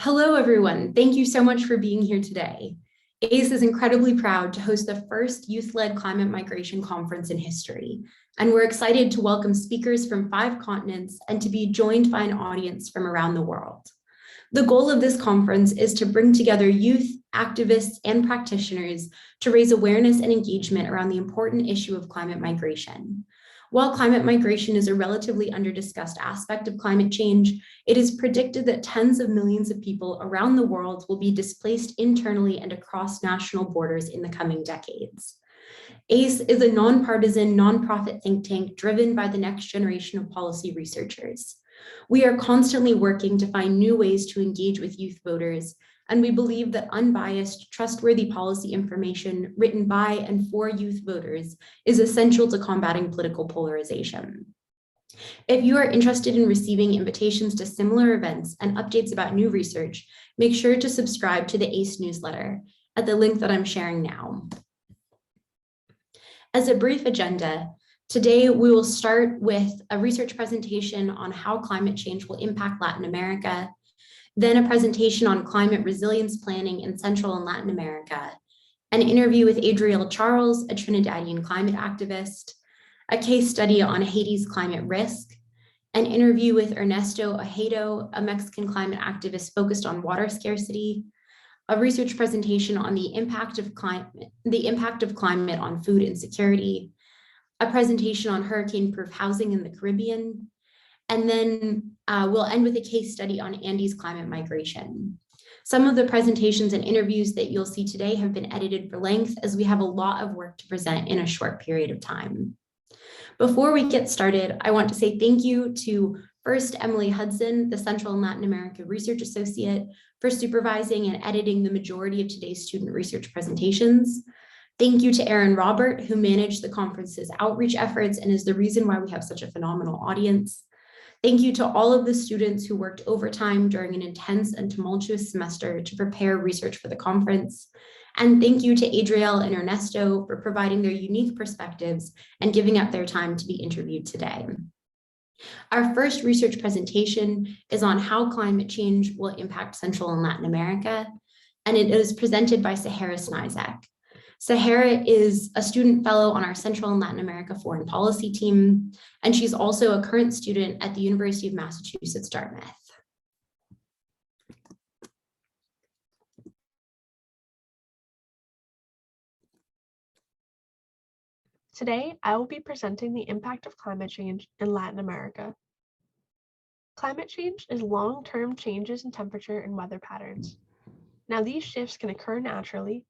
Hello, everyone. Thank you so much for being here today. ACE is incredibly proud to host the first youth-led climate migration conference in history, and we're excited to welcome speakers from 5 continents and to be joined by an audience from around the world. The goal of this conference is to bring together youth, activists, and practitioners to raise awareness and engagement around the important issue of climate migration. While climate migration is a relatively under-discussed aspect of climate change, it is predicted that tens of millions of people around the world will be displaced internally and across national borders in the coming decades. ACE is a nonpartisan, nonprofit think tank driven by the next generation of policy researchers. We are constantly working to find new ways to engage with youth voters, and we believe that unbiased, trustworthy policy information written by and for youth voters is essential to combating political polarization. If you are interested in receiving invitations to similar events and updates about new research, make sure to subscribe to the ACE newsletter at the link that I'm sharing now. As a brief agenda, today we will start with a research presentation on how climate change will impact Latin America, then a presentation on climate resilience planning in Central and Latin America, an interview with Adriel Charles, a Trinidadian climate activist, a case study on Haiti's climate risk, an interview with Ernesto Ojedo, a Mexican climate activist focused on water scarcity, a research presentation on the impact of climate on food insecurity, a presentation on hurricane-proof housing in the Caribbean, and then we'll end with a case study on Andes climate migration. Some of the presentations and interviews that you'll see today have been edited for length as we have a lot of work to present in a short period of time. Before we get started, I want to say thank you to first Emily Hudson, the Central and Latin America Research Associate, for supervising and editing the majority of today's student research presentations. Thank you to Aaron Robert, who managed the conference's outreach efforts and is the reason why we have such a phenomenal audience. Thank you to all of the students who worked overtime during an intense and tumultuous semester to prepare research for the conference. And thank you to Adriel and Ernesto for providing their unique perspectives and giving up their time to be interviewed today. Our first research presentation is on how climate change will impact Central and Latin America, and it is presented by Sahara Snizek. Sahara is a student fellow on our Central and Latin America foreign policy team, and she's also a current student at the University of Massachusetts-Dartmouth. Today, I will be presenting the impact of climate change in Latin America. Climate change is long-term changes in temperature and weather patterns. Now, these shifts can occur naturally,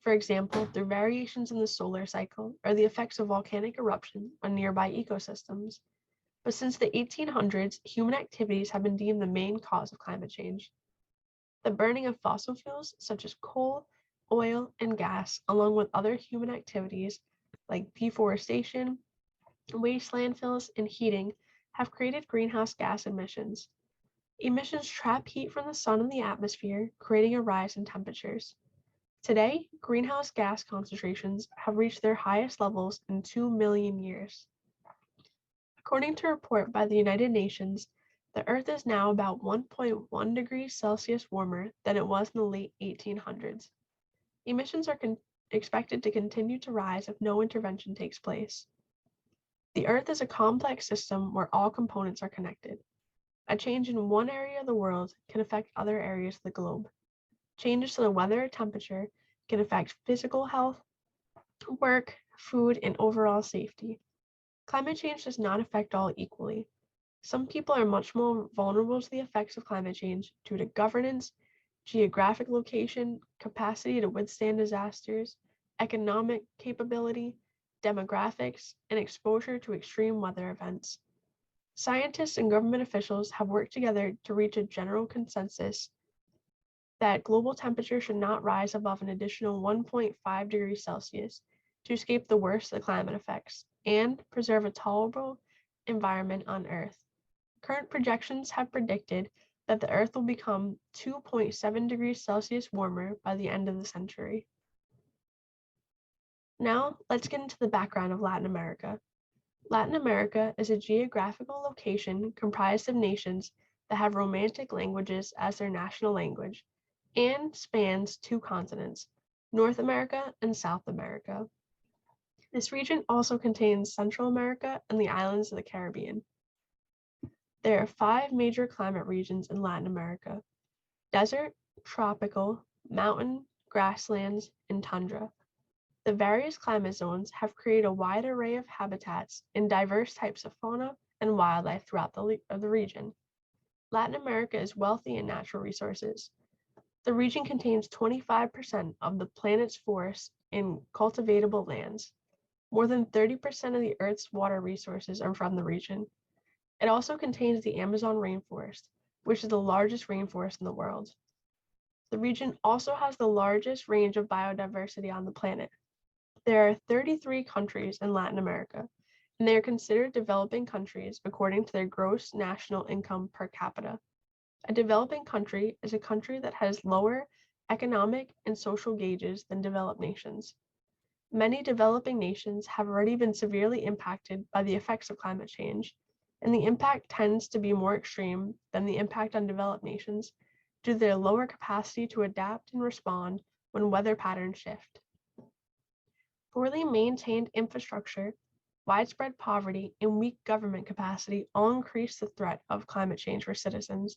for example, through variations in the solar cycle or the effects of volcanic eruption on nearby ecosystems. But since the 1800s, human activities have been deemed the main cause of climate change. The burning of fossil fuels such as coal, oil, and gas, along with other human activities like deforestation, waste landfills, and heating, have created greenhouse gas emissions. Emissions trap heat from the sun in the atmosphere, creating a rise in temperatures. Today, greenhouse gas concentrations have reached their highest levels in 2 million years. According to a report by the United Nations, the Earth is now about 1.1 degrees Celsius warmer than it was in the late 1800s. Emissions are expected to continue to rise if no intervention takes place. The Earth is a complex system where all components are connected. A change in one area of the world can affect other areas of the globe. Changes to the weather or temperature can affect physical health, work, food, and overall safety. Climate change does not affect all equally. Some people are much more vulnerable to the effects of climate change due to governance, geographic location, capacity to withstand disasters, economic capability, demographics, and exposure to extreme weather events. Scientists and government officials have worked together to reach a general consensus that global temperature should not rise above an additional 1.5 degrees Celsius to escape the worst of the climate effects and preserve a tolerable environment on Earth. Current projections have predicted that the Earth will become 2.7 degrees Celsius warmer by the end of the century. Now, let's get into the background of Latin America. Latin America is a geographical location comprised of nations that have Romantic languages as their national language and spans 2 continents, North America and South America. This region also contains Central America and the islands of the Caribbean. There are 5 major climate regions in Latin America: desert, tropical, mountain, grasslands, and tundra. The various climate zones have created a wide array of habitats and diverse types of fauna and wildlife throughout the region. Latin America is wealthy in natural resources. The region contains 25% of the planet's forests and cultivatable lands. More than 30% of the Earth's water resources are from the region. It also contains the Amazon rainforest, which is the largest rainforest in the world. The region also has the largest range of biodiversity on the planet. There are 33 countries in Latin America, and they are considered developing countries according to their gross national income per capita. A developing country is a country that has lower economic and social gauges than developed nations. Many developing nations have already been severely impacted by the effects of climate change, and the impact tends to be more extreme than the impact on developed nations due to their lower capacity to adapt and respond when weather patterns shift. Poorly maintained infrastructure, widespread poverty, and weak government capacity all increase the threat of climate change for citizens.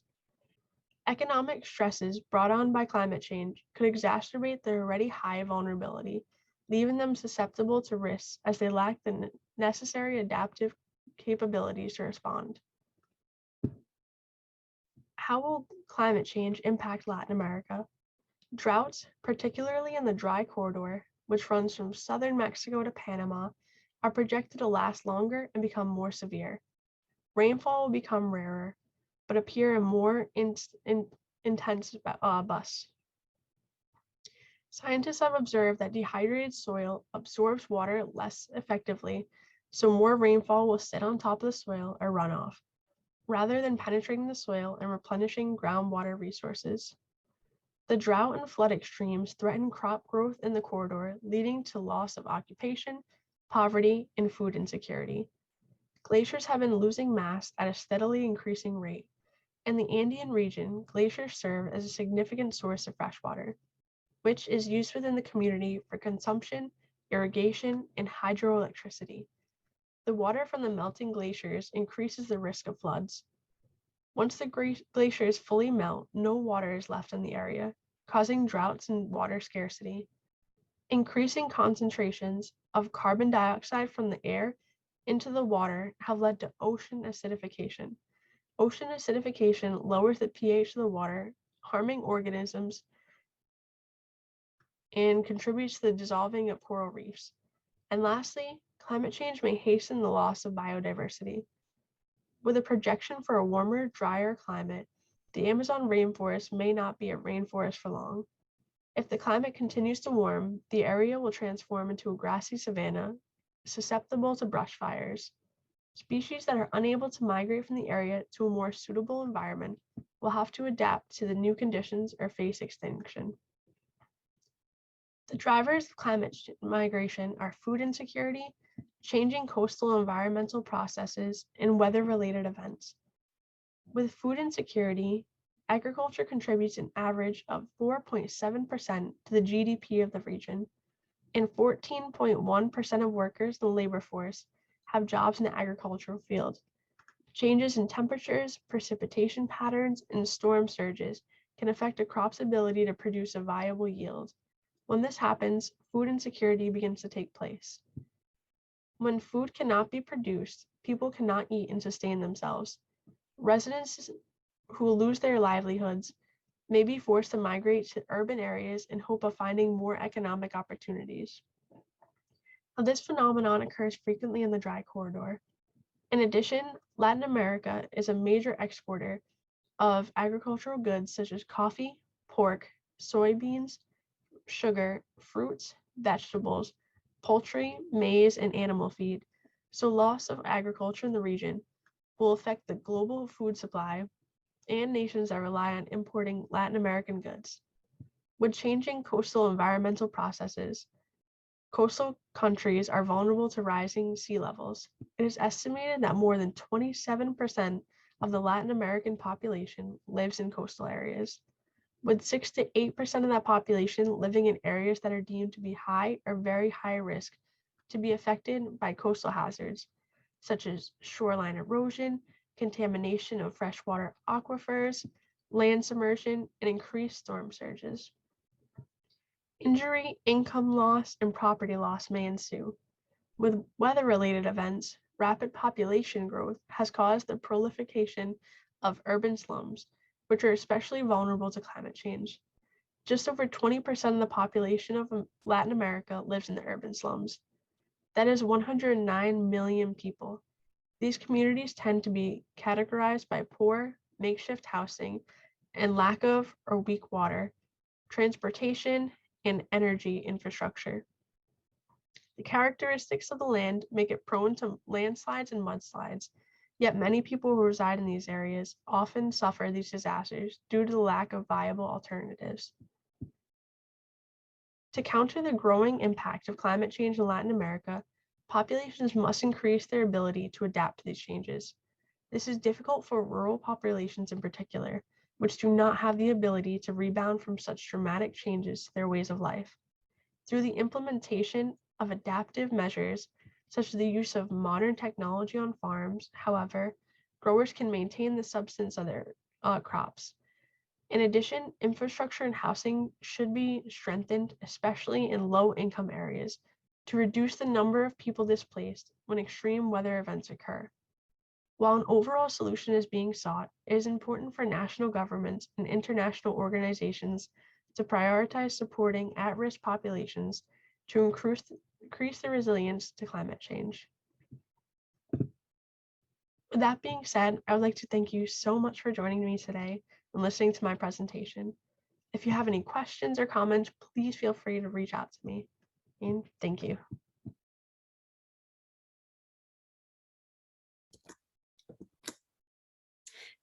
Economic stresses brought on by climate change could exacerbate their already high vulnerability, leaving them susceptible to risks as they lack the necessary adaptive capabilities to respond. How will climate change impact Latin America? Droughts, particularly in the dry corridor, which runs from southern Mexico to Panama, are projected to last longer and become more severe. Rainfall will become rarer, but appear in more intense busts. Scientists have observed that dehydrated soil absorbs water less effectively, so more rainfall will sit on top of the soil or run off, rather than penetrating the soil and replenishing groundwater resources. The drought and flood extremes threaten crop growth in the corridor, leading to loss of occupation, poverty, and food insecurity. Glaciers have been losing mass at a steadily increasing rate. In the Andean region, glaciers serve as a significant source of fresh water, which is used within the community for consumption, irrigation, and hydroelectricity. The water from the melting glaciers increases the risk of floods. Once the glaciers fully melt, no water is left in the area, causing droughts and water scarcity. Increasing concentrations of carbon dioxide from the air into the water have led to ocean acidification. Ocean acidification lowers the pH of the water, harming organisms, and contributes to the dissolving of coral reefs. And lastly, climate change may hasten the loss of biodiversity. With a projection for a warmer, drier climate, the Amazon rainforest may not be a rainforest for long. If the climate continues to warm, the area will transform into a grassy savanna, susceptible to brush fires. Species that are unable to migrate from the area to a more suitable environment will have to adapt to the new conditions or face extinction. The drivers of climate migration are food insecurity, changing coastal environmental processes, and weather-related events. With food insecurity, agriculture contributes an average of 4.7% to the GDP of the region, and 14.1% of workers in the labor force have jobs in the agricultural field. Changes in temperatures, precipitation patterns, and storm surges can affect a crop's ability to produce a viable yield. When this happens, food insecurity begins to take place. When food cannot be produced, people cannot eat and sustain themselves. Residents who lose their livelihoods may be forced to migrate to urban areas in hope of finding more economic opportunities. Now, this phenomenon occurs frequently in the dry corridor. In addition, Latin America is a major exporter of agricultural goods such as coffee, pork, soybeans, sugar, fruits, vegetables, poultry, maize, and animal feed. So loss of agriculture in the region will affect the global food supply and nations that rely on importing Latin American goods. With changing coastal environmental processes, coastal countries are vulnerable to rising sea levels. It is estimated that more than 27% of the Latin American population lives in coastal areas, with 6 to 8% of that population living in areas that are deemed to be high or very high risk to be affected by coastal hazards, such as shoreline erosion, contamination of freshwater aquifers, land submersion, and increased storm surges. Injury, income loss, and property loss may ensue. With weather-related events, rapid population growth has caused the proliferation of urban slums, which are especially vulnerable to climate change. Just over 20% of the population of Latin America lives in the urban slums. That is 109 million people. These communities tend to be categorized by poor, makeshift housing, and lack of or weak water, transportation, and energy infrastructure. The characteristics of the land make it prone to landslides and mudslides, yet many people who reside in these areas often suffer these disasters due to the lack of viable alternatives. To counter the growing impact of climate change in Latin America, populations must increase their ability to adapt to these changes. This is difficult for rural populations in particular, which do not have the ability to rebound from such dramatic changes to their ways of life. Through the implementation of adaptive measures, such as the use of modern technology on farms, however, growers can maintain the substance of their crops. In addition, infrastructure and housing should be strengthened, especially in low-income areas, to reduce the number of people displaced when extreme weather events occur. While an overall solution is being sought, it is important for national governments and international organizations to prioritize supporting at-risk populations to increase their resilience to climate change. With that being said, I would like to thank you so much for joining me today and listening to my presentation. If you have any questions or comments, please feel free to reach out to me. And thank you.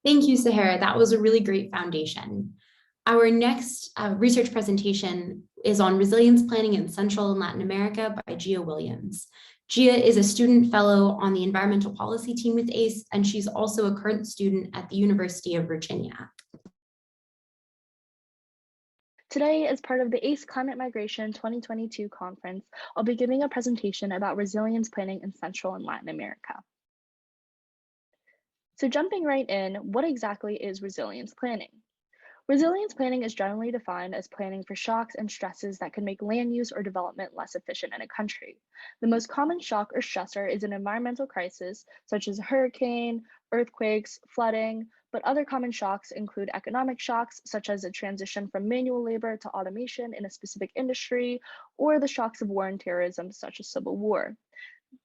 Thank you, Sahara. That was a really great foundation. Our next research presentation is on resilience planning in Central and Latin America by Gia Williams. Gia is a student fellow on the environmental policy team with ACE, and she's also a current student at the University of Virginia. Today, as part of the ACE Climate Migration 2022 conference, I'll be giving a presentation about resilience planning in Central and Latin America. So jumping right in, what exactly is resilience planning? Resilience planning is generally defined as planning for shocks and stresses that can make land use or development less efficient in a country. The most common shock or stressor is an environmental crisis, such as a hurricane, earthquakes, flooding, but other common shocks include economic shocks, such as a transition from manual labor to automation in a specific industry, or the shocks of war and terrorism, such as civil war.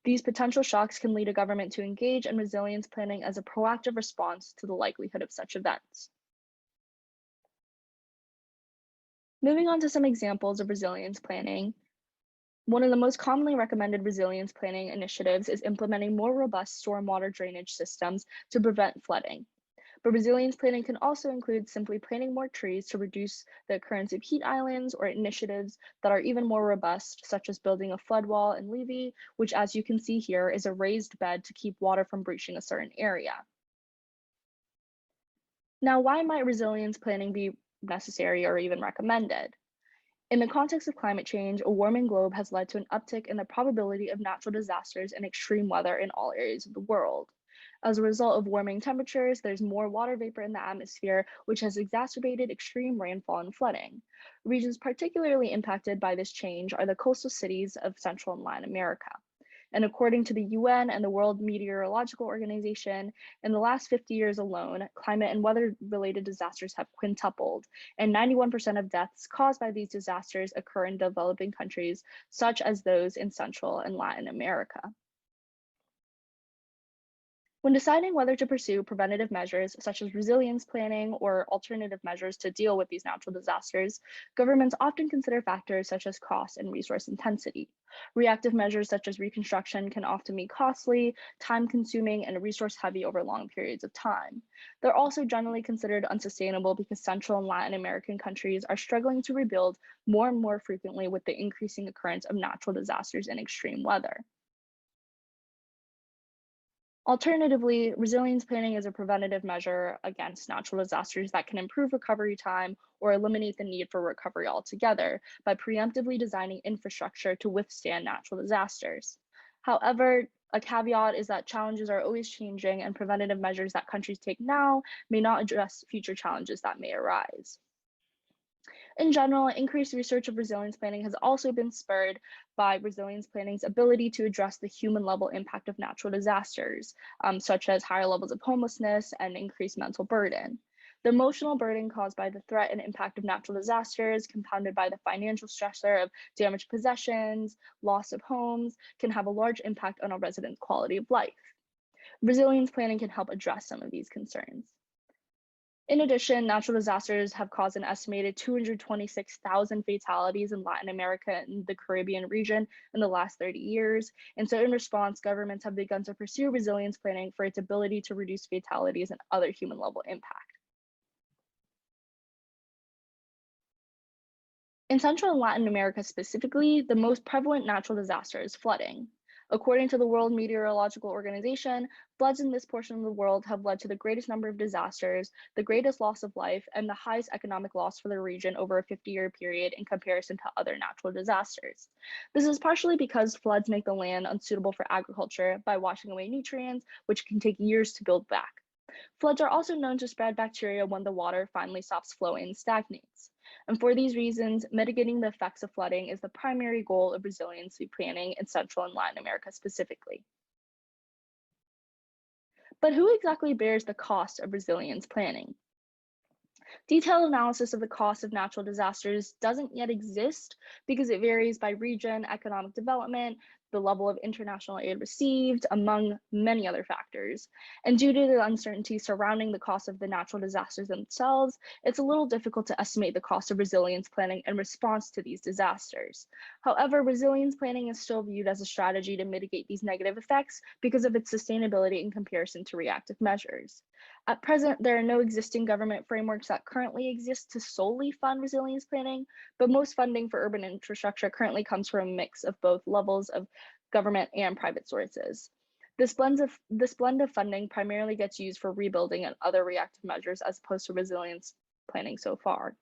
These potential shocks can lead a government to engage in resilience planning as a proactive response to the likelihood of such events. Moving on to some examples of resilience planning, one of the most commonly recommended resilience planning initiatives is implementing more robust stormwater drainage systems to prevent flooding. But resilience planning can also include simply planting more trees to reduce the occurrence of heat islands, or initiatives that are even more robust, such as building a flood wall in Levy, which, as you can see here, is a raised bed to keep water from breaching a certain area. Now, why might resilience planning be necessary or even recommended? In the context of climate change, a warming globe has led to an uptick in the probability of natural disasters and extreme weather in all areas of the world. As a result of warming temperatures, there's more water vapor in the atmosphere, which has exacerbated extreme rainfall and flooding. Regions particularly impacted by this change are the coastal cities of Central and Latin America. And according to the UN and the World Meteorological Organization, in the last 50 years alone, climate and weather-related disasters have quintupled, and 91% of deaths caused by these disasters occur in developing countries, such as those in Central and Latin America. When deciding whether to pursue preventative measures such as resilience planning or alternative measures to deal with these natural disasters, governments often consider factors such as cost and resource intensity. Reactive measures such as reconstruction can often be costly, time-consuming, and resource-heavy over long periods of time. They're also generally considered unsustainable because Central and Latin American countries are struggling to rebuild more and more frequently with the increasing occurrence of natural disasters and extreme weather. Alternatively, resilience planning is a preventative measure against natural disasters that can improve recovery time or eliminate the need for recovery altogether by preemptively designing infrastructure to withstand natural disasters. However, a caveat is that challenges are always changing, and preventative measures that countries take now may not address future challenges that may arise. In general, increased research of resilience planning has also been spurred by resilience planning's ability to address the human level impact of natural disasters, such as higher levels of homelessness and increased mental burden. The emotional burden caused by the threat and impact of natural disasters, compounded by the financial stressor of damaged possessions, loss of homes, can have a large impact on a resident's quality of life. Resilience planning can help address some of these concerns. In addition, natural disasters have caused an estimated 226,000 fatalities in Latin America and the Caribbean region in the last 30 years. And so in response, governments have begun to pursue resilience planning for its ability to reduce fatalities and other human level impact. In Central and Latin America specifically, the most prevalent natural disaster is flooding. According to the World Meteorological Organization, floods in this portion of the world have led to the greatest number of disasters, the greatest loss of life, and the highest economic loss for the region over a 50-year period in comparison to other natural disasters. This is partially because floods make the land unsuitable for agriculture by washing away nutrients, which can take years to build back. Floods are also known to spread bacteria when the water finally stops flowing and stagnates. And for these reasons, mitigating the effects of flooding is the primary goal of resiliency planning in Central and Latin America specifically. But who exactly bears the cost of resilience planning? Detailed analysis of the cost of natural disasters doesn't yet exist because it varies by region, economic development, the level of international aid received, among many other factors. And due to the uncertainty surrounding the cost of the natural disasters themselves, it's a little difficult to estimate the cost of resilience planning in response to these disasters. However, resilience planning is still viewed as a strategy to mitigate these negative effects because of its sustainability in comparison to reactive measures. At present, there are no existing government frameworks that currently exist to solely fund resilience planning, but most funding for urban infrastructure currently comes from a mix of both levels of government and private sources. This blend of funding primarily gets used for rebuilding and other reactive measures as opposed to resilience planning so far.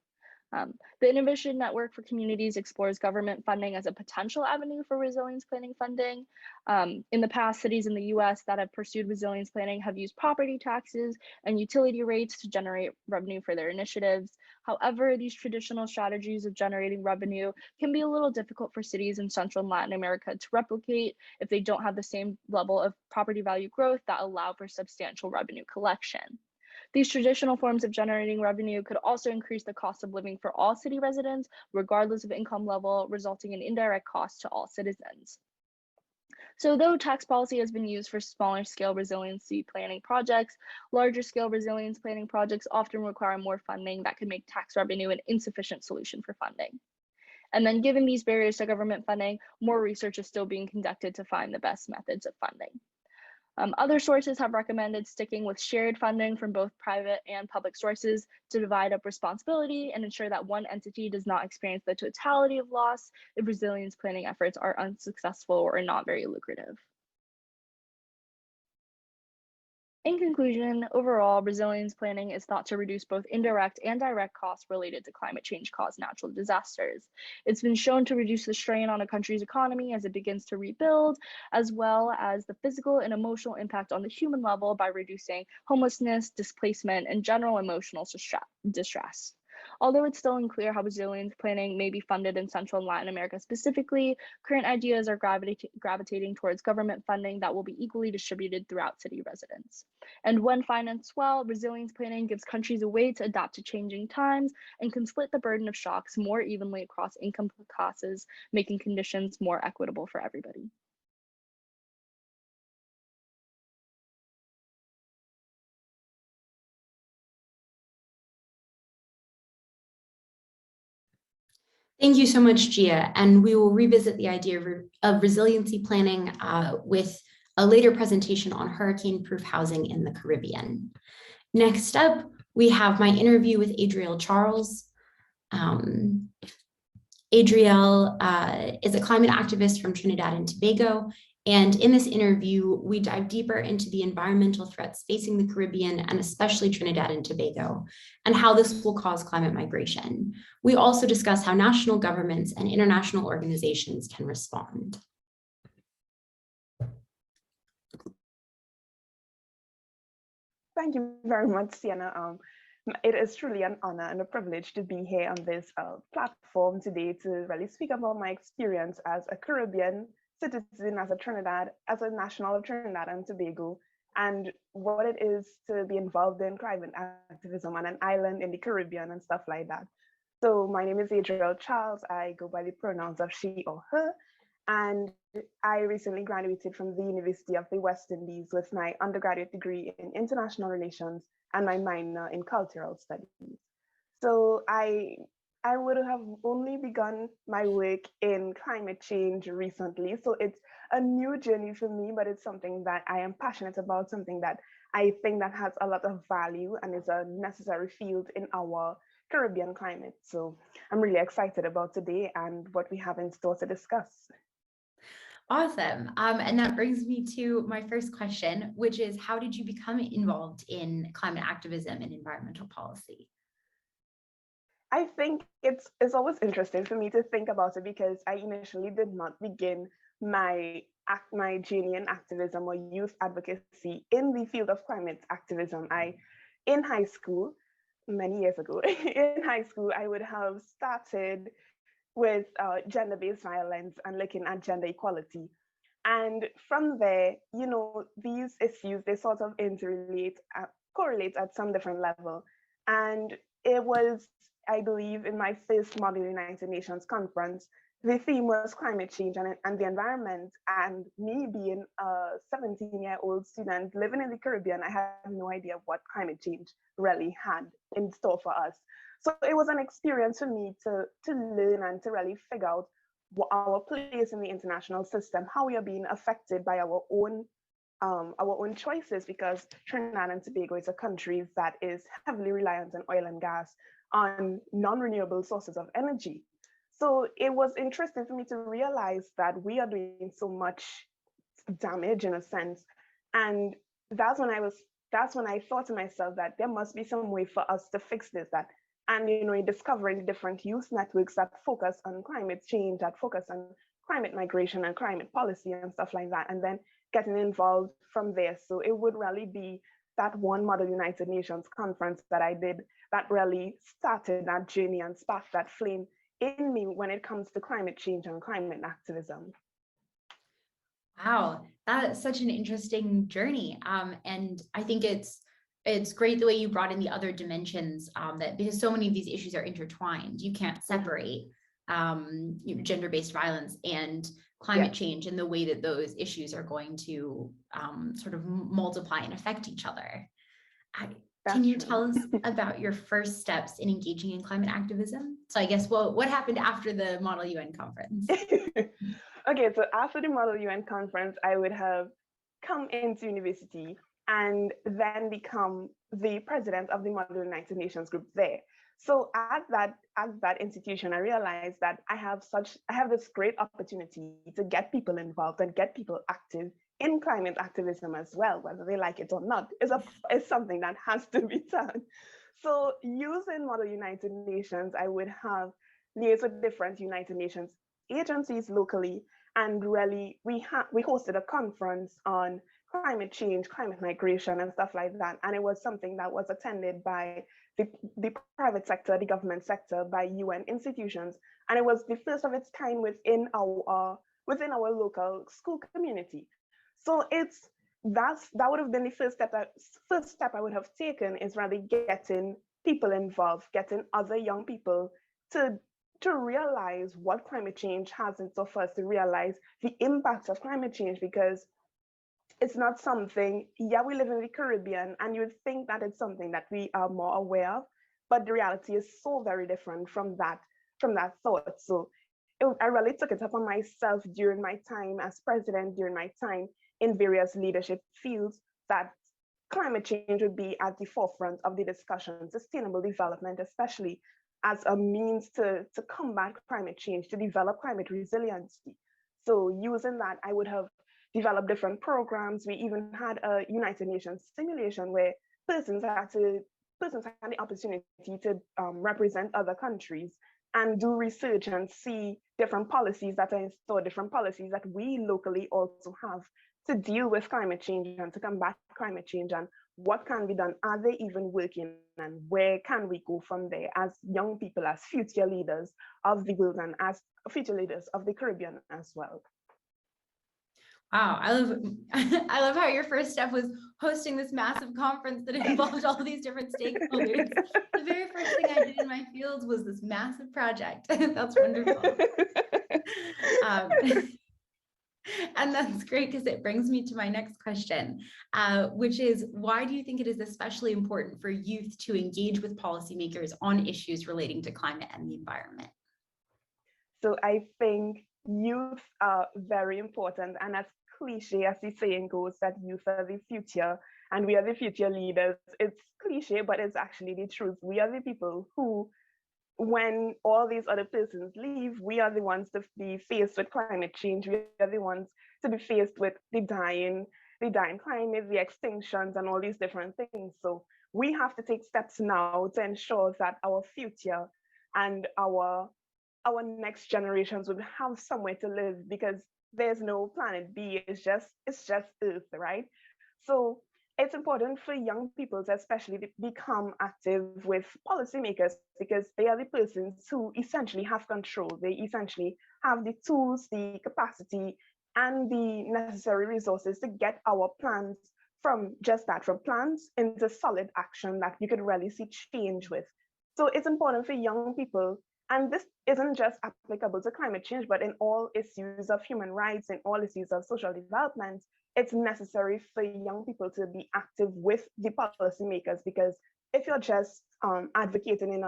The Innovation Network for Communities explores government funding as a potential avenue for resilience planning funding. In the past, cities in the US that have pursued resilience planning have used property taxes and utility rates to generate revenue for their initiatives. However, these traditional strategies of generating revenue can be a little difficult for cities in Central and Latin America to replicate if they don't have the same level of property value growth that allow for substantial revenue collection. These traditional forms of generating revenue could also increase the cost of living for all city residents, regardless of income level, resulting in indirect costs to all citizens. So though tax policy has been used for smaller scale resiliency planning projects, larger scale resilience planning projects often require more funding that could make tax revenue an insufficient solution for funding. And then given these barriers to government funding, more research is still being conducted to find the best methods of funding. Other sources have recommended sticking with shared funding from both private and public sources to divide up responsibility and ensure that one entity does not experience the totality of loss if resilience planning efforts are unsuccessful or not very lucrative. In conclusion, overall, resilience planning is thought to reduce both indirect and direct costs related to climate change caused natural disasters. It's been shown to reduce the strain on a country's economy as it begins to rebuild, as well as the physical and emotional impact on the human level by reducing homelessness, displacement, and general emotional distress. Although it's still unclear how resilience planning may be funded in Central and Latin America specifically, current ideas are gravitating towards government funding that will be equally distributed throughout city residents. And when financed well, resilience planning gives countries a way to adapt to changing times and can split the burden of shocks more evenly across income classes, making conditions more equitable for everybody. Thank you so much, Gia. And we will revisit the idea of resiliency planning with a later presentation on hurricane-proof housing in the Caribbean. Next up, we have my interview with Adriel Charles. Adriel is a climate activist from Trinidad and Tobago And in this interview, we dive deeper into the environmental threats facing the Caribbean and especially Trinidad and Tobago, and how this will cause climate migration. We also discuss how national governments and international organizations can respond. Thank you very much, Siena. It is truly an honor and a privilege to be here on this platform today to really speak about my experience as a Caribbean citizen, as a national of Trinidad and Tobago, and what it is to be involved in climate activism on an island in the Caribbean and stuff like that. So my name is Adriel Charles. I go by the pronouns of she or her, and I recently graduated from the University of the West Indies with my undergraduate degree in international relations and my minor in cultural studies. So I would have only begun my work in climate change recently. So it's a new journey for me, but it's something that I am passionate about, something that I think that has a lot of value and is a necessary field in our Caribbean climate. So I'm really excited about today and what we have in store to discuss. Awesome. And that brings me to my first question, which is, how did you become involved in climate activism and environmental policy? I think it's always interesting for me to think about it because I initially did not begin my journey in activism or youth advocacy in the field of climate activism. In high school, many years ago, in high school, I would have started with gender-based violence and looking at gender equality. And from there, you know, these issues, they sort of interrelate, correlate at some different level. And it was, I believe, in my first Model United Nations conference, the theme was climate change and the environment. And me being a 17-year-old student living in the Caribbean, I had no idea what climate change really had in store for us. So it was an experience for me to learn and to really figure out what our place in the international system, how we are being affected by our own choices, because Trinidad and Tobago is a country that is heavily reliant on oil and gas, on non-renewable sources of energy. So it was interesting for me to realize that we are doing so much damage in a sense. And that's when I thought to myself that there must be some way for us to fix this, and you know, discovering different youth networks that focus on climate change, that focus on climate migration and climate policy and stuff like that, and then getting involved from there. So it would really be that one Model United Nations conference that I did that really started that journey and sparked that flame in me when it comes to climate change and climate activism. Wow, that's such an interesting journey. And I think it's great the way you brought in the other dimensions, that because so many of these issues are intertwined, you can't separate gender-based violence and climate change and the way that those issues are going to sort of multiply and affect each other. Can you tell us about your first steps in engaging in climate activism? So I guess, well, what happened after the Model UN conference? Okay, so after the Model UN conference, I would have come into university and then become the president of the Model United Nations group there. So at that institution, I realized that I have this great opportunity to get people involved and get people active in climate activism as well, whether they like it or not, is something that has to be done. So using Model United Nations, I would have liaised with different United Nations agencies locally, and really we hosted a conference on climate change, climate migration, and stuff like that. And it was something that was attended by the private sector, the government sector, by UN institutions. And it was the first of its kind within our local school community. So that would have been the first step I would have taken, is really getting people involved, getting other young people to realize what climate change has in store for us, to realize the impacts of climate change, because it's not something, we live in the Caribbean and you would think that it's something that we are more aware of, but the reality is so very different from that thought. So I really took it upon myself during my time as president, during my time in various leadership fields, that climate change would be at the forefront of the discussion, sustainable development, especially as a means to combat climate change, to develop climate resiliency. So using that, I would have develop different programs. We even had a United Nations simulation where persons had the opportunity to represent other countries and do research and see different policies that are installed, different policies that we locally also have to deal with climate change and to combat climate change, and what can be done. Are they even working, and where can we go from there as young people, as future leaders of the world, and as future leaders of the Caribbean as well? Wow, I love how your first step was hosting this massive conference that involved all these different stakeholders. The very first thing I did in my field was this massive project. That's wonderful. And that's great because it brings me to my next question, which is, why do you think it is especially important for youth to engage with policymakers on issues relating to climate and the environment? So I think youth are very important, and as cliche as the saying goes, that youth are the future and we are the future leaders. It's cliche, but it's actually the truth. We are the people who, when all these other persons leave, we are the ones to be faced with climate change. We are the ones to be faced with the dying climate, the extinctions, and all these different things. So we have to take steps now to ensure that our future and our next generations would have somewhere to live, because there's no planet B. It's just Earth, right? So it's important for young people to especially become active with policymakers, because they are the persons who essentially have control. They essentially have the tools, the capacity, and the necessary resources to get our plans from plans into solid action that you could really see change with. So it's important for young people, and this isn't just applicable to climate change, but in all issues of human rights, in all issues of social development, it's necessary for young people to be active with the policymakers, because if you're just advocating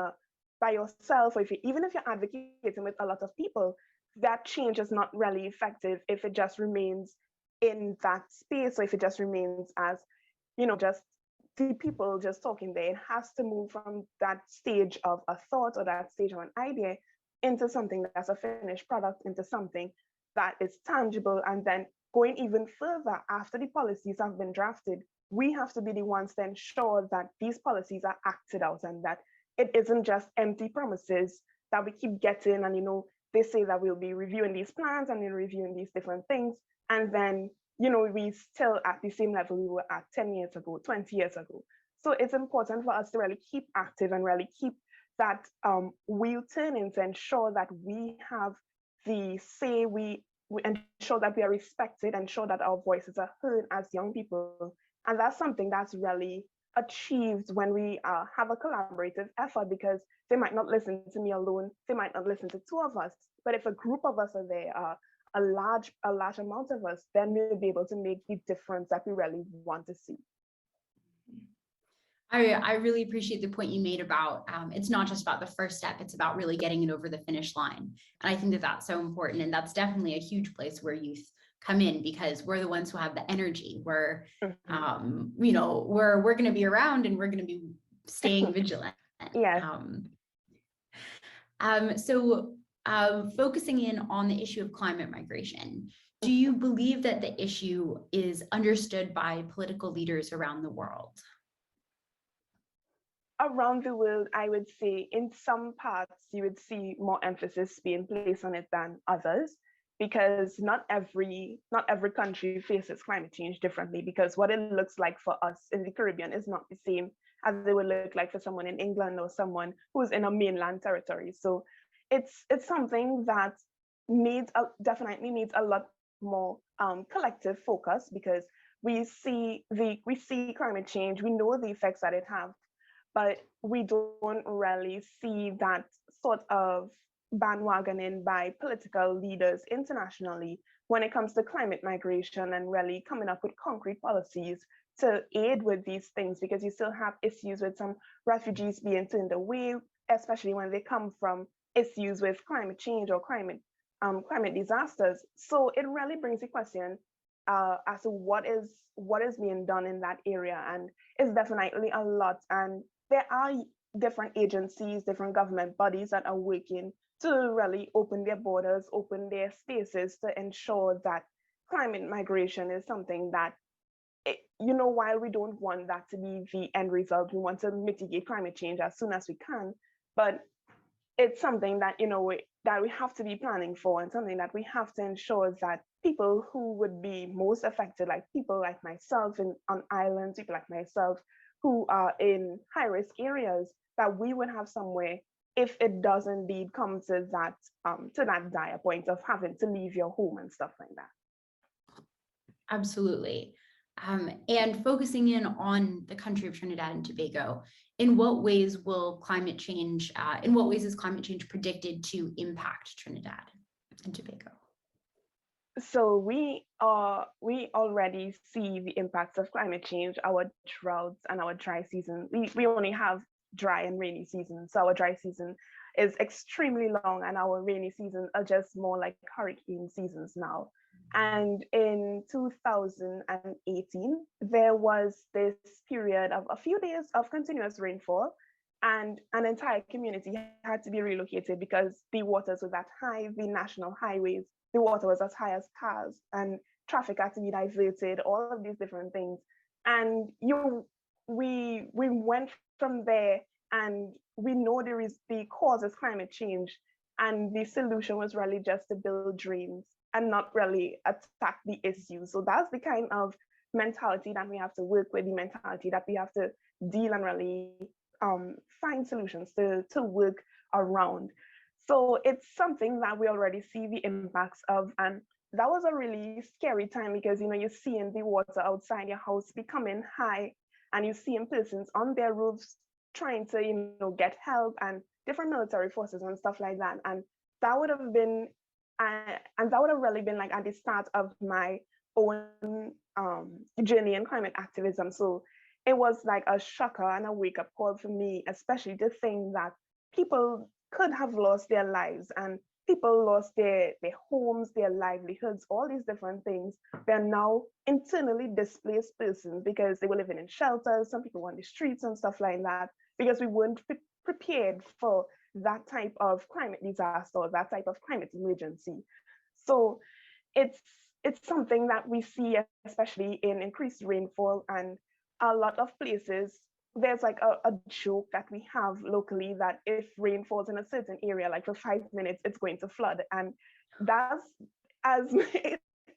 by yourself, or even if you're advocating with a lot of people, that change is not really effective if it just remains in that space, or if it just remains as, just the people just talking there. It has to move from that stage of a thought or that stage of an idea into something that's a finished product, into something that is tangible. And then going even further, after the policies have been drafted, we have to be the ones to ensure that these policies are acted out, and that it isn't just empty promises that we keep getting. And, they say that we'll be reviewing these plans and we're reviewing these different things, and then we still at the same level we were at 10 years ago, 20 years ago. So it's important for us to really keep active and really keep that wheel turning, to ensure that we have the say, we ensure that we are respected, ensure that our voices are heard as young people. And that's something that's really achieved when we have a collaborative effort, because they might not listen to me alone, they might not listen to two of us, but if a group of us are there, a large amount of us, then we'll be able to make the difference that we really want to see. I really appreciate the point you made about it's not just about the first step, it's about really getting it over the finish line. And I think that that's so important. And that's definitely a huge place where youth come in, because we're the ones who have the energy. We're, we're going to be around, and we're going to be staying vigilant. Yes. So focusing in on the issue of climate migration, do you believe that the issue is understood by political leaders around the world? Around the world, I would say in some parts you would see more emphasis being placed on it than others, because not every country faces climate change differently, because what it looks like for us in the Caribbean is not the same as it would look like for someone in England or someone who's in a mainland territory. So it's something that definitely needs a lot more collective focus, because we see climate change, we know the effects that it has, but we don't really see that sort of bandwagoning by political leaders internationally when it comes to climate migration, and really coming up with concrete policies to aid with these things, because you still have issues with some refugees being turned away, especially when they come from issues with climate change or climate disasters. So it really brings the question as to what is being done in that area, and it's definitely a lot. And there are different agencies, different government bodies that are working to really open their borders, open their spaces to ensure that climate migration is something that, while we don't want that to be the end result, we want to mitigate climate change as soon as we can, but it's something that, that we have to be planning for, and something that we have to ensure that people who would be most affected, like people like myself on islands, people like myself who are in high-risk areas, that we would have somewhere if it does indeed come to that dire point of having to leave your home and stuff like that. Absolutely. And focusing in on the country of Trinidad and Tobago, in what ways is climate change predicted to impact Trinidad and Tobago? So we already see the impacts of climate change, our droughts and our dry season. We only have dry and rainy seasons. So our dry season is extremely long, and our rainy seasons are just more like hurricane seasons now. And in 2018, there was this period of a few days of continuous rainfall, and an entire community had to be relocated because the waters were that high. The national highways, the water was as high as cars, and traffic had to be diverted, all of these different things. And we went from there, and we know the cause is climate change, and the solution was really just to build drains and not really attack the issue. So that's the kind of mentality that we have to work with, the mentality that we have to deal and really find solutions to work around. So it's something that we already see the impacts of, and that was a really scary time because you're seeing the water outside your house becoming high, and you're seeing persons on their roofs trying to get help, and different military forces and stuff like that. And that would have been really been like at the start of my own journey in climate activism. So it was like a shocker and a wake-up call for me, especially to think that people could have lost their lives, and people lost their homes, their livelihoods, all these different things. They're now internally displaced persons because they were living in shelters, some people on the streets and stuff like that, because we weren't prepared for that type of climate disaster or that type of climate emergency. So it's something that we see, especially in increased rainfall, and a lot of places. There's like a joke that we have locally that if rain falls in a certain area, like for 5 minutes, it's going to flood. And that's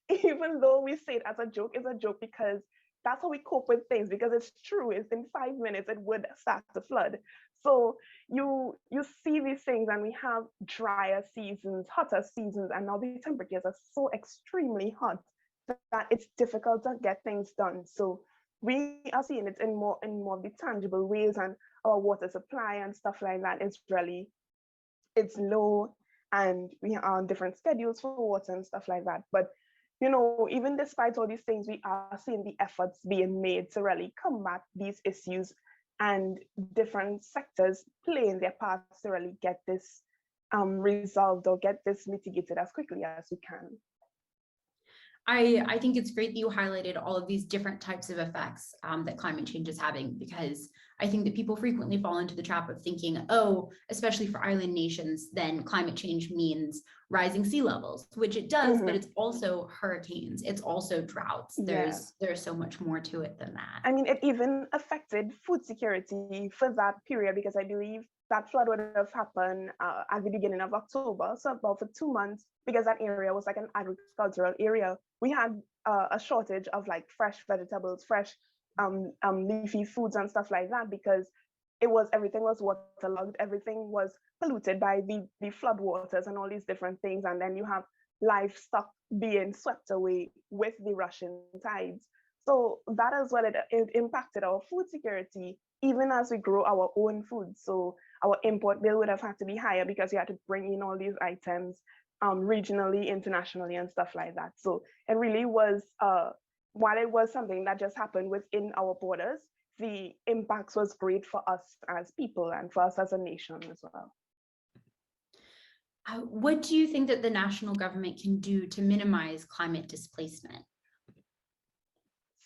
even though we say it as a joke, it's a joke because that's how we cope with things, because it's true. It's in 5 minutes, it would start to flood. So you see these things, and we have drier seasons, hotter seasons, and now the temperatures are so extremely hot that it's difficult to get things done. So we are seeing it in more of the tangible ways, and our water supply and stuff like that is really, it's low, and we are on different schedules for water and stuff like that. But even despite all these things, we are seeing the efforts being made to really combat these issues, and different sectors playing their parts to really get this resolved or get this mitigated as quickly as we can. I think it's great that you highlighted all of these different types of effects that climate change is having, because I think that people frequently fall into the trap of thinking, oh, especially for island nations, then climate change means rising sea levels, which it does, but it's also hurricanes, it's also droughts. There's so much more to it than that. I mean, it even affected food security for that period, because I believe that flood would have happened at the beginning of October, so about for 2 months, because that area was like an agricultural area. We had a shortage of like fresh vegetables, fresh leafy foods and stuff like that, because everything was waterlogged, everything was polluted by the flood waters and all these different things. And then you have livestock being swept away with the rushing tides. So that is what it impacted our food security, even as we grow our own food. So our import bill would have had to be higher because we had to bring in all these items regionally, internationally, and stuff like that. So it really was, while it was something that just happened within our borders, the impacts was great for us as people and for us as a nation as well. What do you think that the national government can do to minimize climate displacement?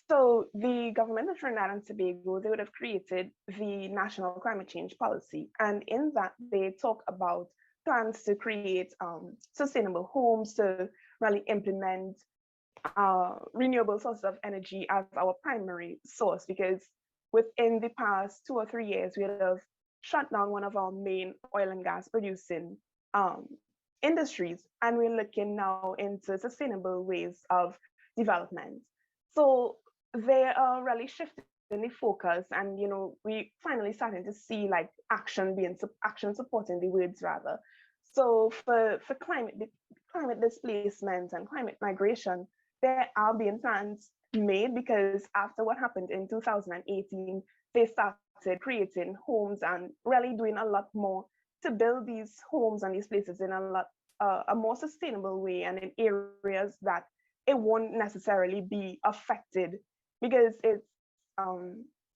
So the government of Trinidad and Tobago, they would have created the National Climate Change Policy. And in that, they talk about plans to create sustainable homes, to really implement renewable sources of energy as our primary source, because within the past 2 or 3 years, we have shut down one of our main oil and gas producing industries, and we're looking now into sustainable ways of development. So they are really shifting the focus, and we finally starting to see like action supporting the words rather. So for climate displacement and climate migration, there are being plans made, because after what happened in 2018, they started creating homes and really doing a lot more to build these homes and these places in a more sustainable way, and in areas that it won't necessarily be affected, because it's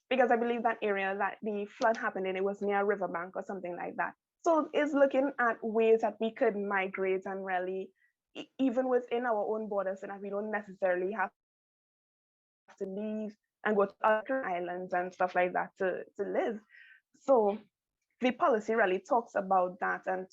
because I believe that area that the flood happened in, it was near a riverbank or something like that. So it's looking at ways that we could migrate and really even within our own borders, so that we don't necessarily have to leave and go to other islands and stuff like that to live. So the policy really talks about that, and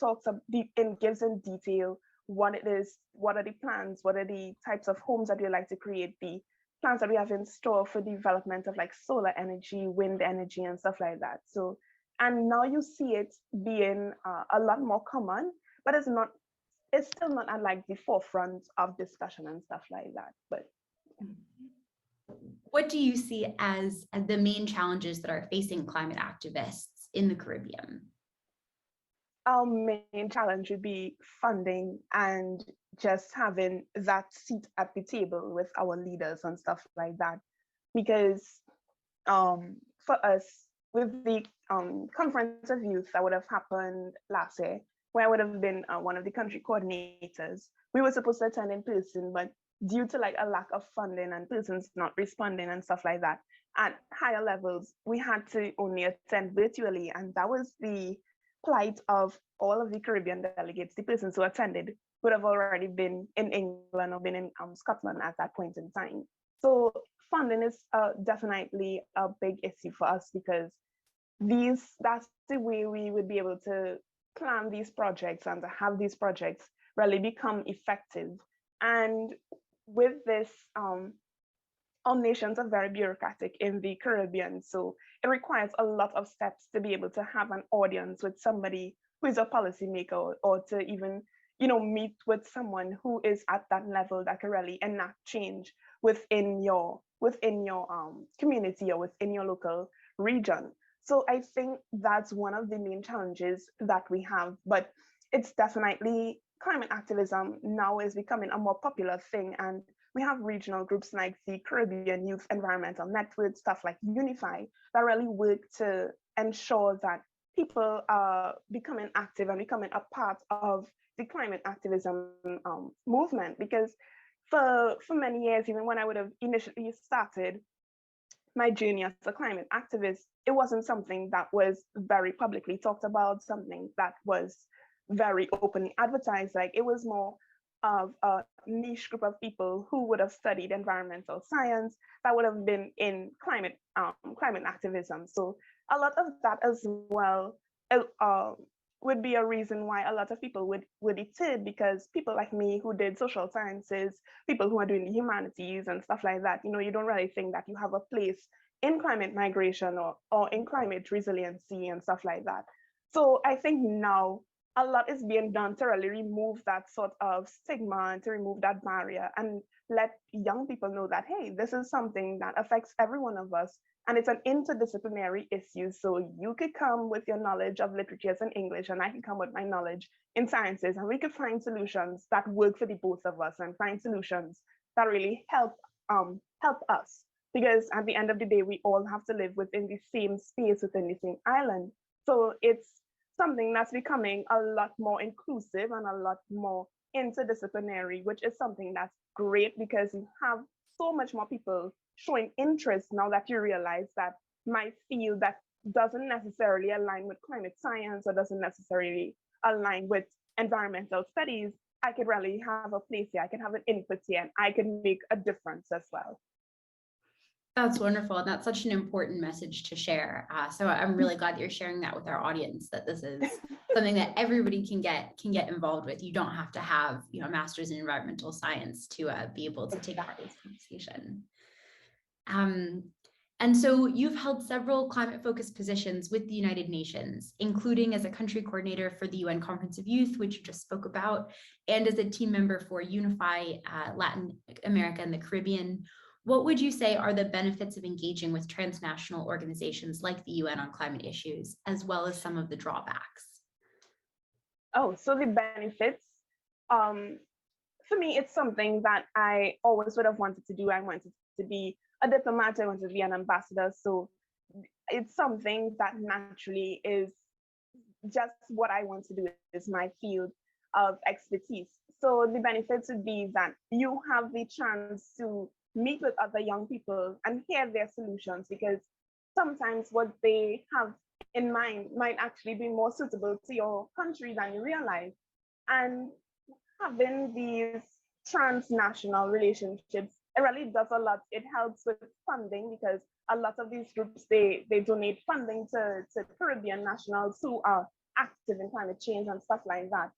gives in detail what it is, what are the plans, what are the types of homes that we like to create, the plans that we have in store for development of like solar energy, wind energy, and stuff like that. So, and now you see it being a lot more common, but it's still not at like the forefront of discussion and stuff like that. But what do you see as the main challenges that are facing climate activists in the Caribbean? Our main challenge would be funding and just having that seat at the table with our leaders and stuff like that. Because for us, with the Conference of Youth that would have happened last year, where I would have been one of the country coordinators, we were supposed to attend in person, but due to like a lack of funding and persons not responding and stuff like that, at higher levels, we had to only attend virtually. And that was the plight of all of the Caribbean delegates. The persons who attended would have already been in England or been in Scotland at that point in time. So funding is definitely a big issue for us, because that's the way we would be able to plan these projects and to have these projects really become effective. And with this, all nations are very bureaucratic in the Caribbean, so it requires a lot of steps to be able to have an audience with somebody who is a policymaker, or to even meet with someone who is at that level that can really enact change within your community or within your local region. So I think that's one of the main challenges that we have. But it's definitely, climate activism now is becoming a more popular thing, and we have regional groups like the Caribbean Youth Environmental Network, stuff like Unify, that really work to ensure that people are becoming active and becoming a part of the climate activism movement. Because for many years, even when I would have initially started my journey as a climate activist, it wasn't something that was very publicly talked about, something that was very openly advertised. Like, it was more of a niche group of people who would have studied environmental science that would have been in climate activism. So a lot of that as well would be a reason why a lot of people would deter, because people like me who did social sciences, people who are doing the humanities and stuff like that, you don't really think that you have a place in climate migration or in climate resiliency and stuff like that. So I think now a lot is being done to really remove that sort of stigma and to remove that barrier, and let young people know that, hey, this is something that affects every one of us, and it's an interdisciplinary issue. So you could come with your knowledge of literatures and English, and I can come with my knowledge in sciences, and we could find solutions that work for the both of us, and find solutions that really help us. Because at the end of the day, we all have to live within the same space, within the same island. So it's something that's becoming a lot more inclusive and a lot more interdisciplinary, which is something that's great, because you have so much more people showing interest now that you realize that my field that doesn't necessarily align with climate science or doesn't necessarily align with environmental studies, I could really have a place here, I can have an input here, and I can make a difference as well. That's wonderful. And that's such an important message to share. So I'm really glad that you're sharing that with our audience, that this is something that everybody can get involved with. You don't have to have, a master's in environmental science to be able to take part in this conversation. And so you've held several climate-focused positions with the United Nations, including as a country coordinator for the UN Conference of Youth, which you just spoke about, and as a team member for Unify Latin America and the Caribbean. What would you say are the benefits of engaging with transnational organizations like the UN on climate issues, as well as some of the drawbacks? Oh, so the benefits, for me, it's something that I always would have wanted to do. I wanted to be a diplomat, I wanted to be an ambassador. So it's something that naturally is just what I want to do, is my field of expertise. So the benefits would be that you have the chance to meet with other young people and hear their solutions, because sometimes what they have in mind might actually be more suitable to your country than you realize. And having these transnational relationships, it really does a lot. It helps with funding, because a lot of these groups, they donate funding to Caribbean nationals who are active in climate change and stuff like that.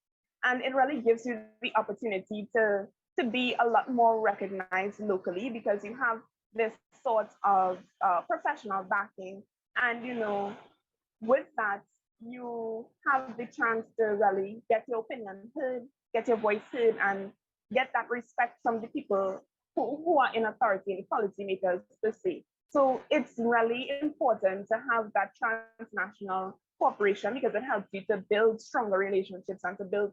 And it really gives you the opportunity to be a lot more recognized locally, because you have this sort of professional backing. And, with that, you have the chance to really get your opinion heard, get your voice heard, and get that respect from the people who are in authority, the policymakers per se. So it's really important to have that transnational cooperation, because it helps you to build stronger relationships and to build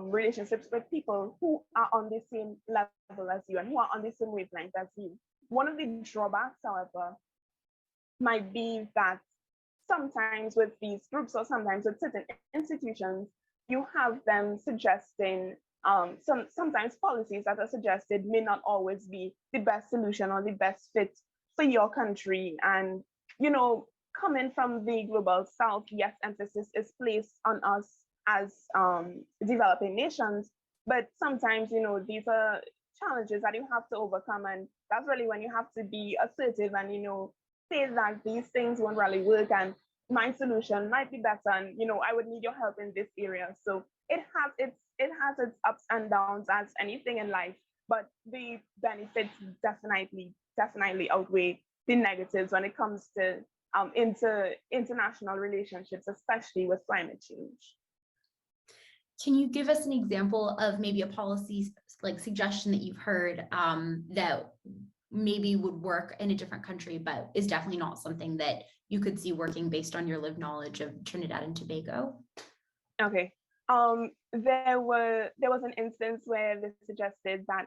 relationships with people who are on the same level as you and who are on the same wavelength as you. One of the drawbacks, however, might be that sometimes with these groups, or sometimes with certain institutions, you have them suggesting sometimes policies that are suggested may not always be the best solution or the best fit for your country. And, coming from the global south, yes, emphasis is placed on us as developing nations, but sometimes, these are challenges that you have to overcome. And that's really when you have to be assertive and, say that these things won't really work and my solution might be better, and I would need your help in this area. So it has its ups and downs, as anything in life, but the benefits definitely outweigh the negatives when it comes to international relationships, especially with climate change. Can you give us an example of maybe a policy suggestion that you've heard that maybe would work in a different country, but is definitely not something that you could see working based on your lived knowledge of Trinidad and Tobago? Okay. There was an instance where they suggested that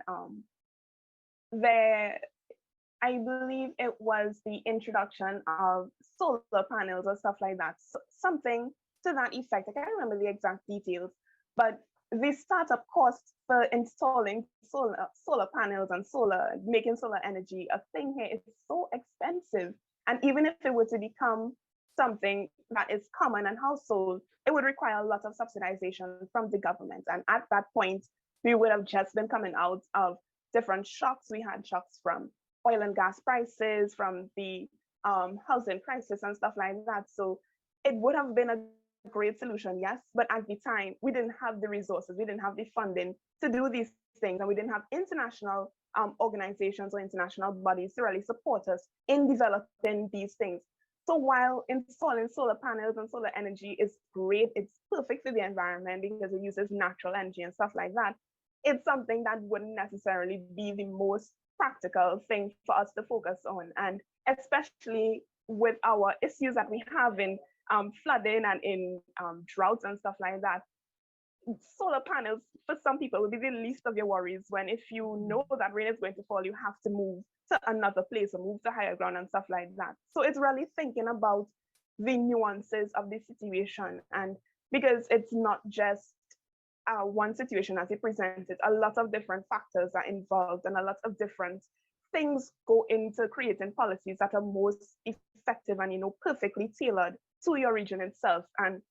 I believe it was the introduction of solar panels or stuff like that, something to that effect. I can't remember the exact details, but the startup cost for installing solar panels and making solar energy a thing here is so expensive. And even if it were to become something that is common and household, it would require a lot of subsidization from the government. And at that point, we would have just been coming out of different shocks. We had shocks from oil and gas prices, from the housing crisis and stuff like that. So it would have been a great solution, yes, but at the time, we didn't have the resources, we didn't have the funding to do these things, and we didn't have international organizations or international bodies to really support us in developing these things. So while installing solar panels and solar energy is great, it's perfect for the environment because it uses natural energy and stuff like that, it's something that wouldn't necessarily be the most practical thing for us to focus on. And especially with our issues that we have in flooding and in droughts and stuff like that, solar panels for some people will be the least of your worries, when if you know that rain is going to fall, you have to move to another place or move to higher ground and stuff like that. So it's really thinking about the nuances of the situation, and because it's not just one situation as it presented, a lot of different factors are involved and a lot of different things go into creating policies that are most effective and perfectly tailored to your region itself. And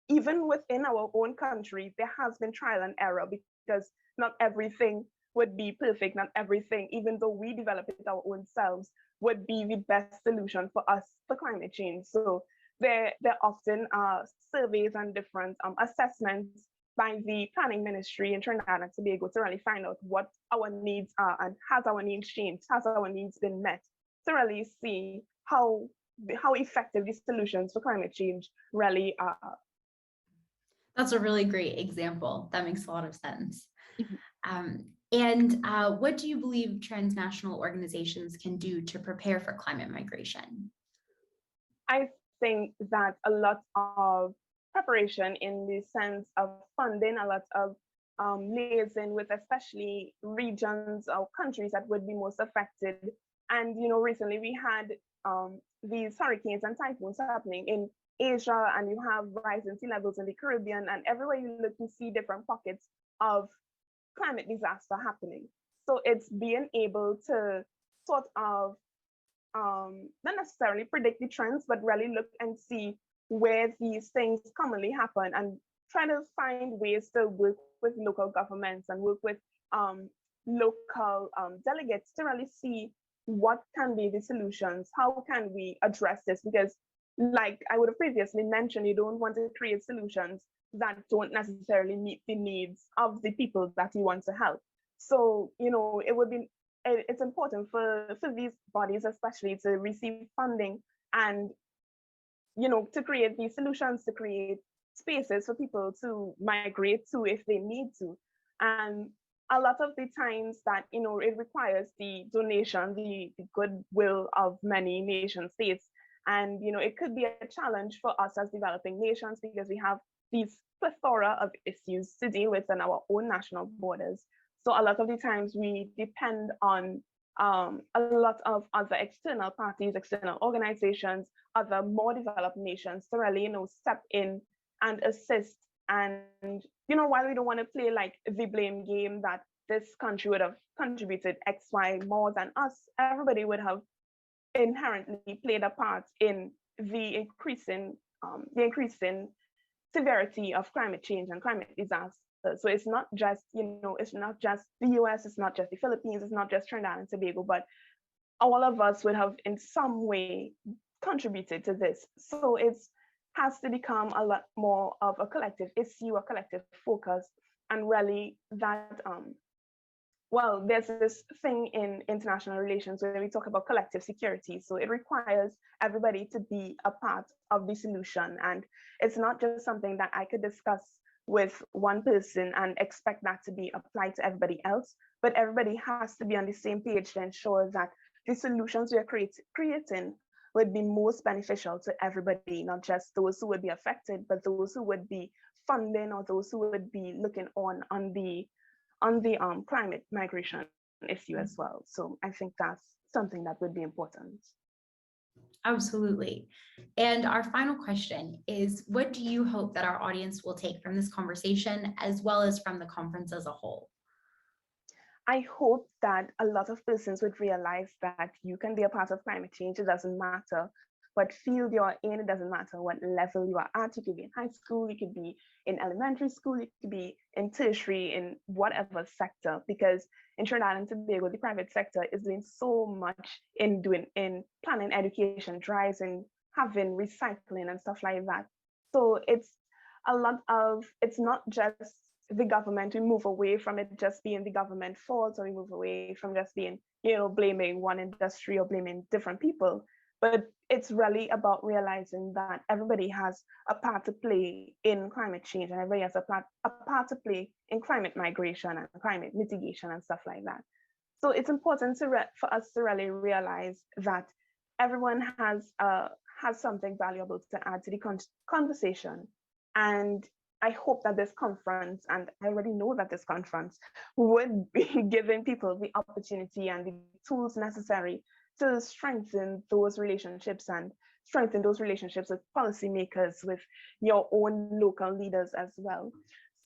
even within our own country, there has been trial and error, because not everything would be perfect, not everything, even though we develop it our own selves, would be the best solution for us for climate change. So there often are surveys and different assessments by the planning ministry in Trinidad and Tobago to really find out what our needs are and has our needs changed, has our needs been met, to really see how effective these solutions for climate change really are. That's a really great example. That makes a lot of sense. Mhm. And what do you believe transnational organizations can do to prepare for climate migration? I think that a lot of preparation in the sense of funding, a lot of liaison with especially regions or countries that would be most affected. And recently we had these hurricanes and typhoons happening in Asia, and you have rising sea levels in the Caribbean, and everywhere you look, you see different pockets of climate disaster happening. So it's being able to sort of not necessarily predict the trends, but really look and see where these things commonly happen and try to find ways to work with local governments and work with local delegates to really see what can be the solutions, how can we address this, because like I would have previously mentioned, you don't want to create solutions that don't necessarily meet the needs of the people that you want to help. So, it's important for these bodies especially to receive funding and to create these solutions, to create spaces for people to migrate to if they need to. And a lot of the times that it requires the donation, the goodwill of many nation states. And it could be a challenge for us as developing nations because we have these plethora of issues to deal with in our own national borders. So a lot of the times we depend on a lot of other external parties, external organizations, other more developed nations to really, step in and assist. And, while we don't want to play like the blame game that this country would have contributed X, Y more than us, everybody would have inherently played a part in the increasing severity of climate change and climate disaster. So it's not just, it's not just the US, it's not just the Philippines, it's not just Trinidad and Tobago, but all of us would have in some way contributed to this. So it has to become a lot more of a collective issue, a collective focus, and really that, there's this thing in international relations where we talk about collective security. So it requires everybody to be a part of the solution. And it's not just something that I could discuss with one person and expect that to be applied to everybody else, but everybody has to be on the same page to ensure that the solutions we are creating would be most beneficial to everybody, not just those who would be affected, but those who would be funding or those who would be looking on the climate migration issue as well. So I think that's something that would be important. Absolutely. And our final question is, what do you hope that our audience will take from this conversation as well as from the conference as a whole? I hope that a lot of persons would realize that you can be a part of climate change. It doesn't matter what field you're in, it doesn't matter what level you are at. You could be in high school, you could be in elementary school, you could be in tertiary, in whatever sector, because in Trinidad and Tobago, the private sector is doing so much in planning education drives and having recycling and stuff like that. So it's not just the government. We move away from it just being the government fault, or we move away from just being, blaming one industry or blaming different people. But it's really about realizing that everybody has a part to play in climate change, and everybody has a part to play in climate migration and climate mitigation and stuff like that. So it's important for us to really realize that everyone has something valuable to add to the conversation. And I hope that this conference, and I already know that this conference would be giving people the opportunity and the tools necessary to strengthen those relationships and strengthen those relationships with policymakers, with your own local leaders as well.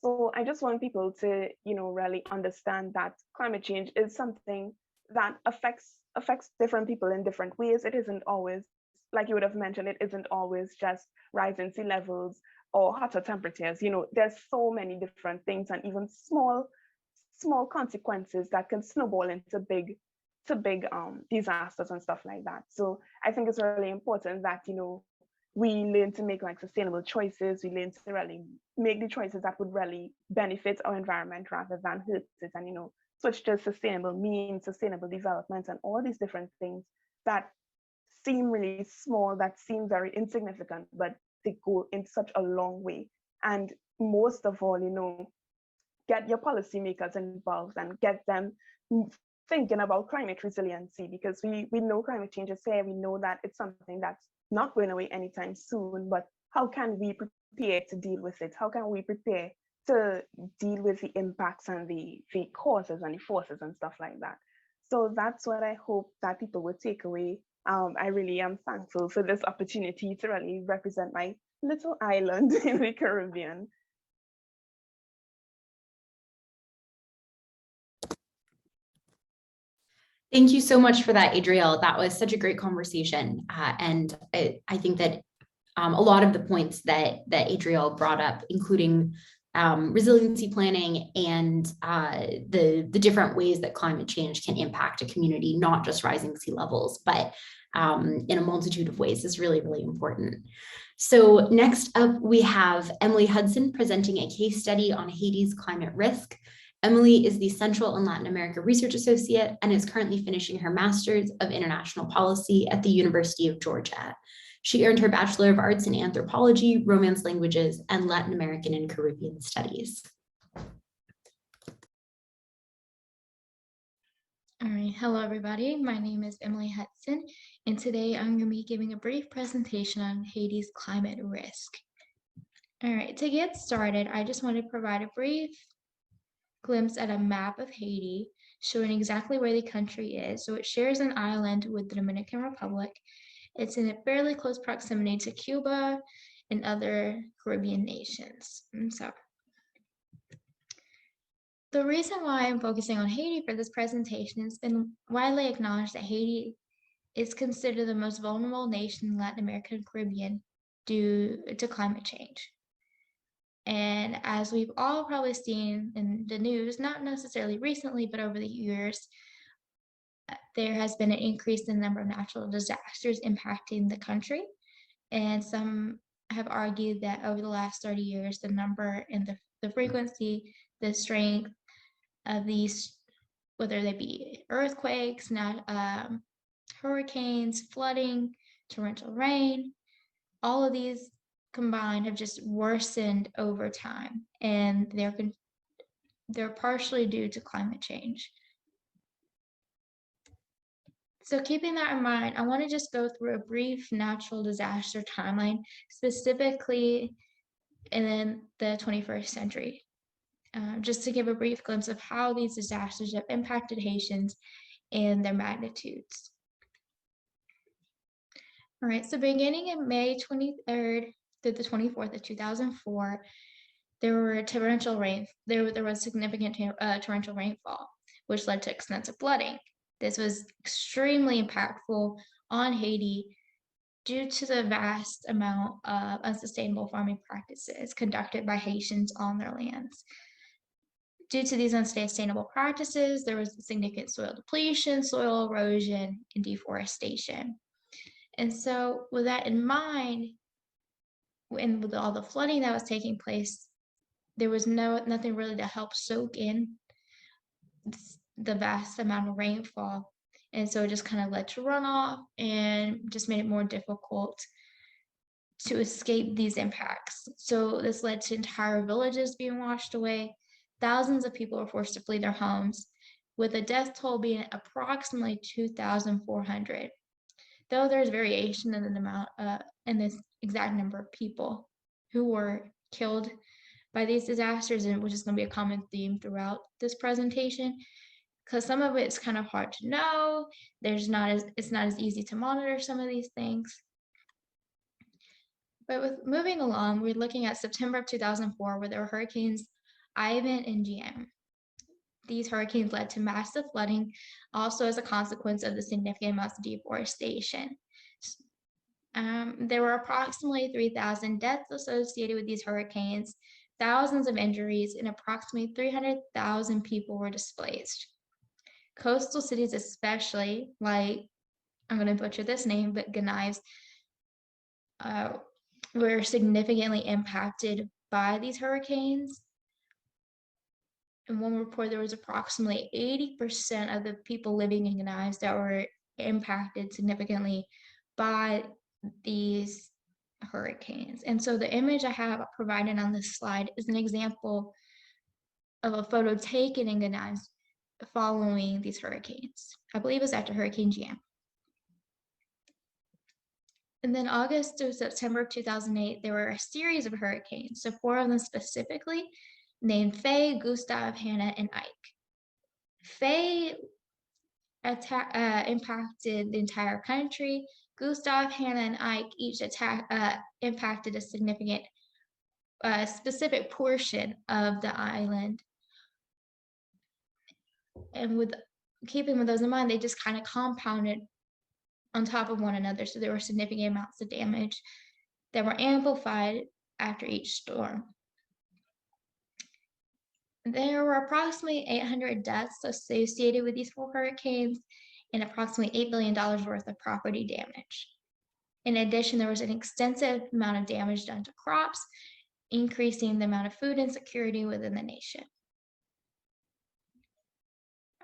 So I just want people to, really understand that climate change is something that affects different people in different ways. It isn't always, like you would have mentioned, it isn't always just rising sea levels or hotter temperatures. There's so many different things and even small consequences that can snowball into big big disasters and stuff like that. So I think it's really important that, we learn to make like sustainable choices. We learn to really make the choices that would really benefit our environment rather than hurt it, and switch to sustainable means, sustainable development, and all these different things that seem really small, that seem very insignificant, but they go in such a long way. And most of all, get your policymakers involved and get them thinking about climate resiliency, because we know climate change is here. We know that it's something that's not going away anytime soon, but how can we prepare to deal with it? How can we prepare to deal with the impacts and the causes and the forces and stuff like that? So that's what I hope that people would take away. I really am thankful for this opportunity to really represent my little island in the Caribbean. Thank you so much for that, Adriel. That was such a great conversation. And I think that a lot of the points that Adriel brought up, including resiliency planning and the different ways that climate change can impact a community, not just rising sea levels, but in a multitude of ways, is really, really important. So next up, we have Emily Hudson presenting a case study on Haiti's climate risk. Emily is the Central and Latin America Research Associate and is currently finishing her Master's of International Policy at the University of Georgia. She earned her Bachelor of Arts in Anthropology, Romance Languages, and Latin American and Caribbean Studies. All right, hello everybody. My name is Emily Hudson, and today I'm going to be giving a brief presentation on Haiti's climate risk. All right, to get started, I just want to provide a brief glimpse at a map of Haiti showing exactly where the country is. So it shares an island with the Dominican Republic. It's in a fairly close proximity to Cuba and other Caribbean nations. So the reason why I'm focusing on Haiti for this presentation has been widely acknowledged that Haiti is considered the most vulnerable nation in Latin America and Caribbean due to climate change. And as we've all probably seen in the news, not necessarily recently, but over the years, there has been an increase in the number of natural disasters impacting the country. And some have argued that over the last 30 years, the number and the frequency, the strength of these, whether they be earthquakes, hurricanes, flooding, torrential rain, all of these combined have just worsened over time, and they're partially due to climate change. So keeping that in mind, I want to just go through a brief natural disaster timeline, specifically in the 21st century, just to give a brief glimpse of how these disasters have impacted Haitians and their magnitudes. All right, so beginning in May 23rd through the 24th of 2004, there was significant torrential rainfall, which led to extensive flooding. This was extremely impactful on Haiti due to the vast amount of unsustainable farming practices conducted by Haitians on their lands. Due to these unsustainable practices, there was significant soil depletion, soil erosion, and deforestation. And so with that in mind, and with all the flooding that was taking place, there was nothing really to help soak in the vast amount of rainfall. And so it just kind of led to runoff and just made it more difficult to escape these impacts. So this led to entire villages being washed away. Thousands of people were forced to flee their homes, with the death toll being approximately 2,400. Though there's variation in the amount in this exact number of people who were killed by these disasters, and which is going to be a common theme throughout this presentation, because some of it's kind of hard to know. It's not as easy to monitor some of these things. But with moving along, we're looking at September of 2004, where there were hurricanes Ivan and Gian. These hurricanes led to massive flooding, also as a consequence of the significant amounts of deforestation. There were approximately 3,000 deaths associated with these hurricanes, thousands of injuries, and approximately 300,000 people were displaced. Coastal cities, especially, like, I'm going to butcher this name, but Ganives, were significantly impacted by these hurricanes. In one report, there was approximately 80% of the people living in Ganives that were impacted significantly by these hurricanes. And so the image I have provided on this slide is an example of a photo taken in Ganives following these hurricanes. I believe it was after Hurricane Jan. And then August to September of 2008, there were a series of hurricanes. So 4 of them specifically named Faye, Gustav, Hannah, and Ike. Faye impacted the entire country. Gustav, Hannah, and Ike each impacted a significant specific portion of the island. And with keeping with those in mind, they just kind of compounded on top of one another. So there were significant amounts of damage that were amplified after each storm. There were approximately 800 deaths associated with these 4 hurricanes and approximately $8 billion worth of property damage. In addition, there was an extensive amount of damage done to crops, increasing the amount of food insecurity within the nation.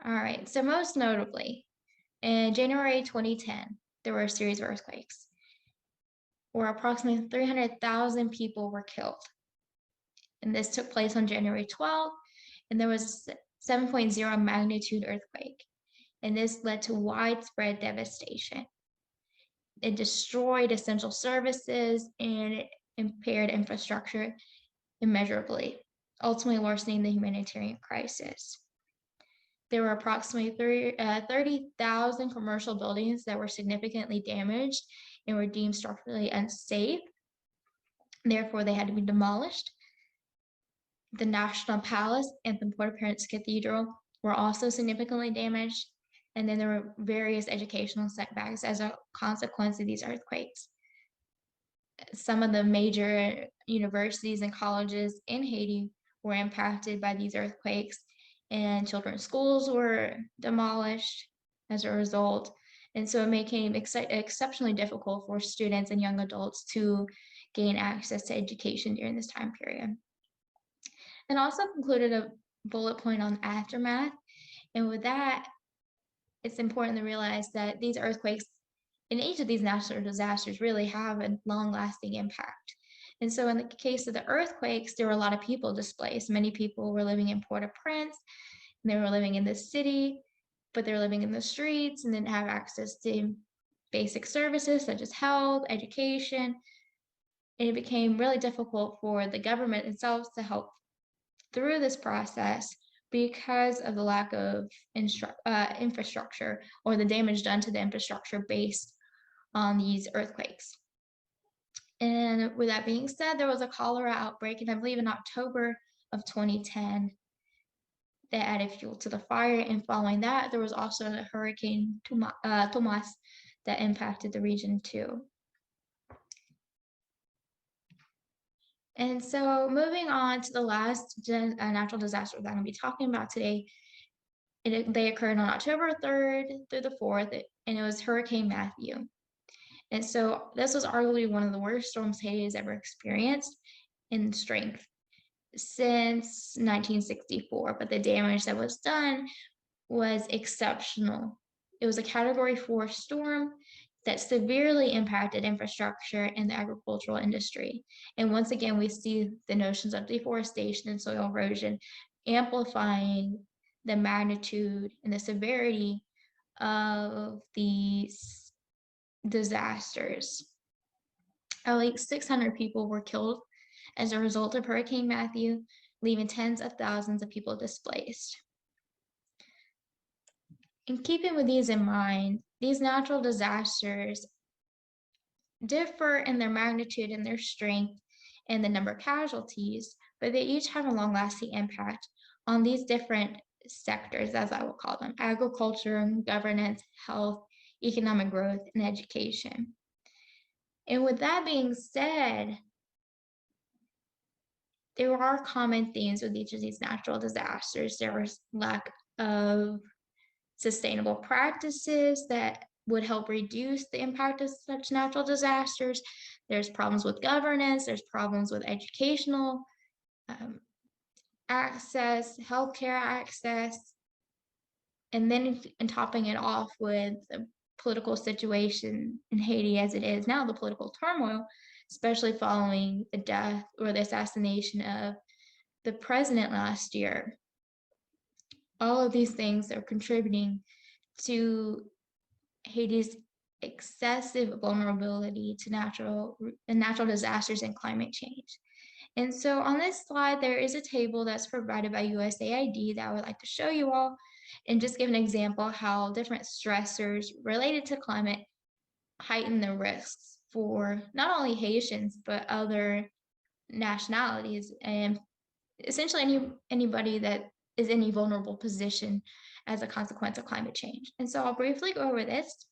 All right, so most notably, in January 2010, there were a series of earthquakes where approximately 300,000 people were killed. And this took place on January 12th, and there was a 7.0 magnitude earthquake. And this led to widespread devastation. It destroyed essential services and it impaired infrastructure immeasurably, ultimately worsening the humanitarian crisis. There were approximately 30,000 commercial buildings that were significantly damaged and were deemed structurally unsafe. Therefore, they had to be demolished. The National Palace and the Port-au-Prince Cathedral were also significantly damaged. And then there were various educational setbacks as a consequence of these earthquakes. Some of the major universities and colleges in Haiti were impacted by these earthquakes, and children's schools were demolished as a result. And so it became exceptionally difficult for students and young adults to gain access to education during this time period. And also included a bullet point on aftermath. And with that, it's important to realize that these earthquakes in each of these natural disasters really have a long-lasting impact. And so in the case of the earthquakes, there were a lot of people displaced. Many people were living in Port-au-Prince, and they were living in the city, but they were living in the streets and didn't have access to basic services such as health, education. And it became really difficult for the government itself to help through this process because of the lack of infrastructure or the damage done to the infrastructure based on these earthquakes. And with that being said, there was a cholera outbreak, and I believe in October of 2010 that added fuel to the fire. And following that, there was also a Hurricane Tomas that impacted the region too. And so moving on to the last natural disaster that I'm going to be talking about today, they occurred on October 3rd through the 4th, and it was Hurricane Matthew. And so this was arguably one of the worst storms Haiti has ever experienced in strength since 1964, but the damage that was done was exceptional. It was a Category 4 storm that severely impacted infrastructure and the agricultural industry. And once again, we see the notions of deforestation and soil erosion amplifying the magnitude and the severity of these disasters. At least 600 people were killed as a result of Hurricane Matthew, leaving tens of thousands of people displaced. In keeping with these in mind, these natural disasters differ in their magnitude and their strength and the number of casualties, but they each have a long-lasting impact on these different sectors, as I will call them: agriculture, governance, health, economic growth, and education. And with that being said, there are common themes with each of these natural disasters. There was lack of sustainable practices that would help reduce the impact of such natural disasters. There's problems with governance, there's problems with educational access, healthcare access, and then topping it off with the political situation in Haiti as it is now, the political turmoil, especially following the death or the assassination of the president last year. All of these things are contributing to Haiti's excessive vulnerability to natural disasters and climate change. And so on this slide, there is a table that's provided by USAID that I would like to show you all and just give an example how different stressors related to climate heighten the risks for not only Haitians, but other nationalities and essentially anybody that is in a vulnerable position as a consequence of climate change. And so I'll briefly go over this.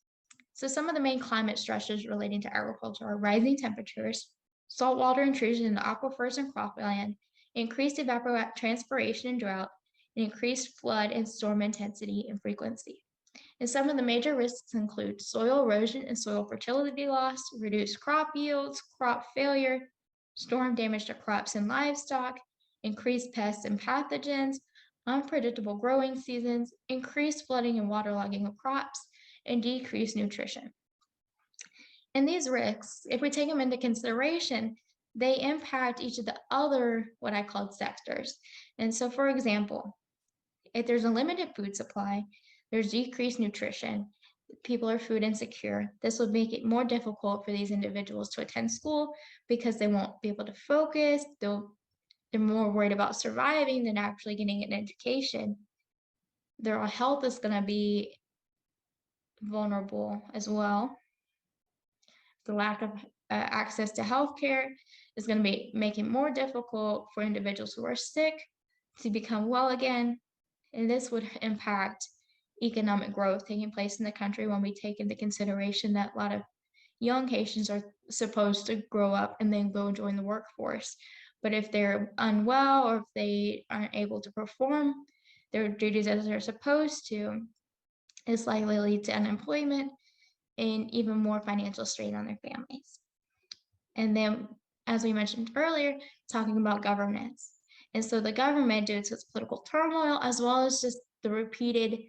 So some of the main climate stressors relating to agriculture are rising temperatures, saltwater intrusion into aquifers and cropland, increased evapotranspiration and drought, and increased flood and storm intensity and frequency. And some of the major risks include soil erosion and soil fertility loss, reduced crop yields, crop failure, storm damage to crops and livestock, increased pests and pathogens, unpredictable growing seasons, increased flooding and waterlogging of crops, and decreased nutrition. And these risks, if we take them into consideration, they impact each of the other, what I called sectors. And so, for example, if there's a limited food supply, there's decreased nutrition, people are food insecure, this would make it more difficult for these individuals to attend school because they won't be able to focus, they're more worried about surviving than actually getting an education. Their health is going to be vulnerable as well. The lack of access to healthcare is going to make it more difficult for individuals who are sick to become well again. And this would impact economic growth taking place in the country when we take into consideration that a lot of young Haitians are supposed to grow up and then go join the workforce. But if they're unwell or if they aren't able to perform their duties as they're supposed to, it's likely to lead to unemployment and even more financial strain on their families. And then, as we mentioned earlier, talking about governance. And so the government, due to its political turmoil, as well as just the repeated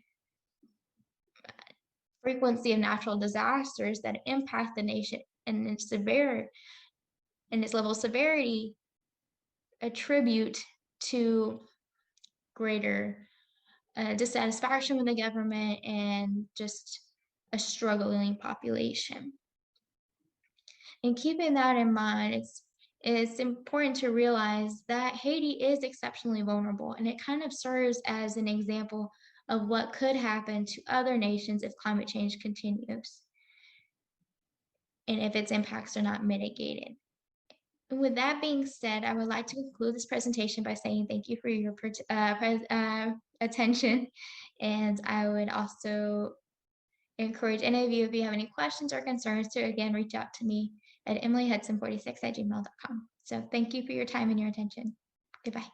frequency of natural disasters that impact the nation and its severity and its level of severity, attribute to greater dissatisfaction with the government and just a struggling population. And keeping that in mind, it's important to realize that Haiti is exceptionally vulnerable, and it kind of serves as an example of what could happen to other nations if climate change continues and if its impacts are not mitigated. And with that being said, I would like to conclude this presentation by saying thank you for your attention. And I would also encourage any of you, if you have any questions or concerns, to again reach out to me at emilyhudson46@gmail.com. So thank you for your time and your attention. Goodbye.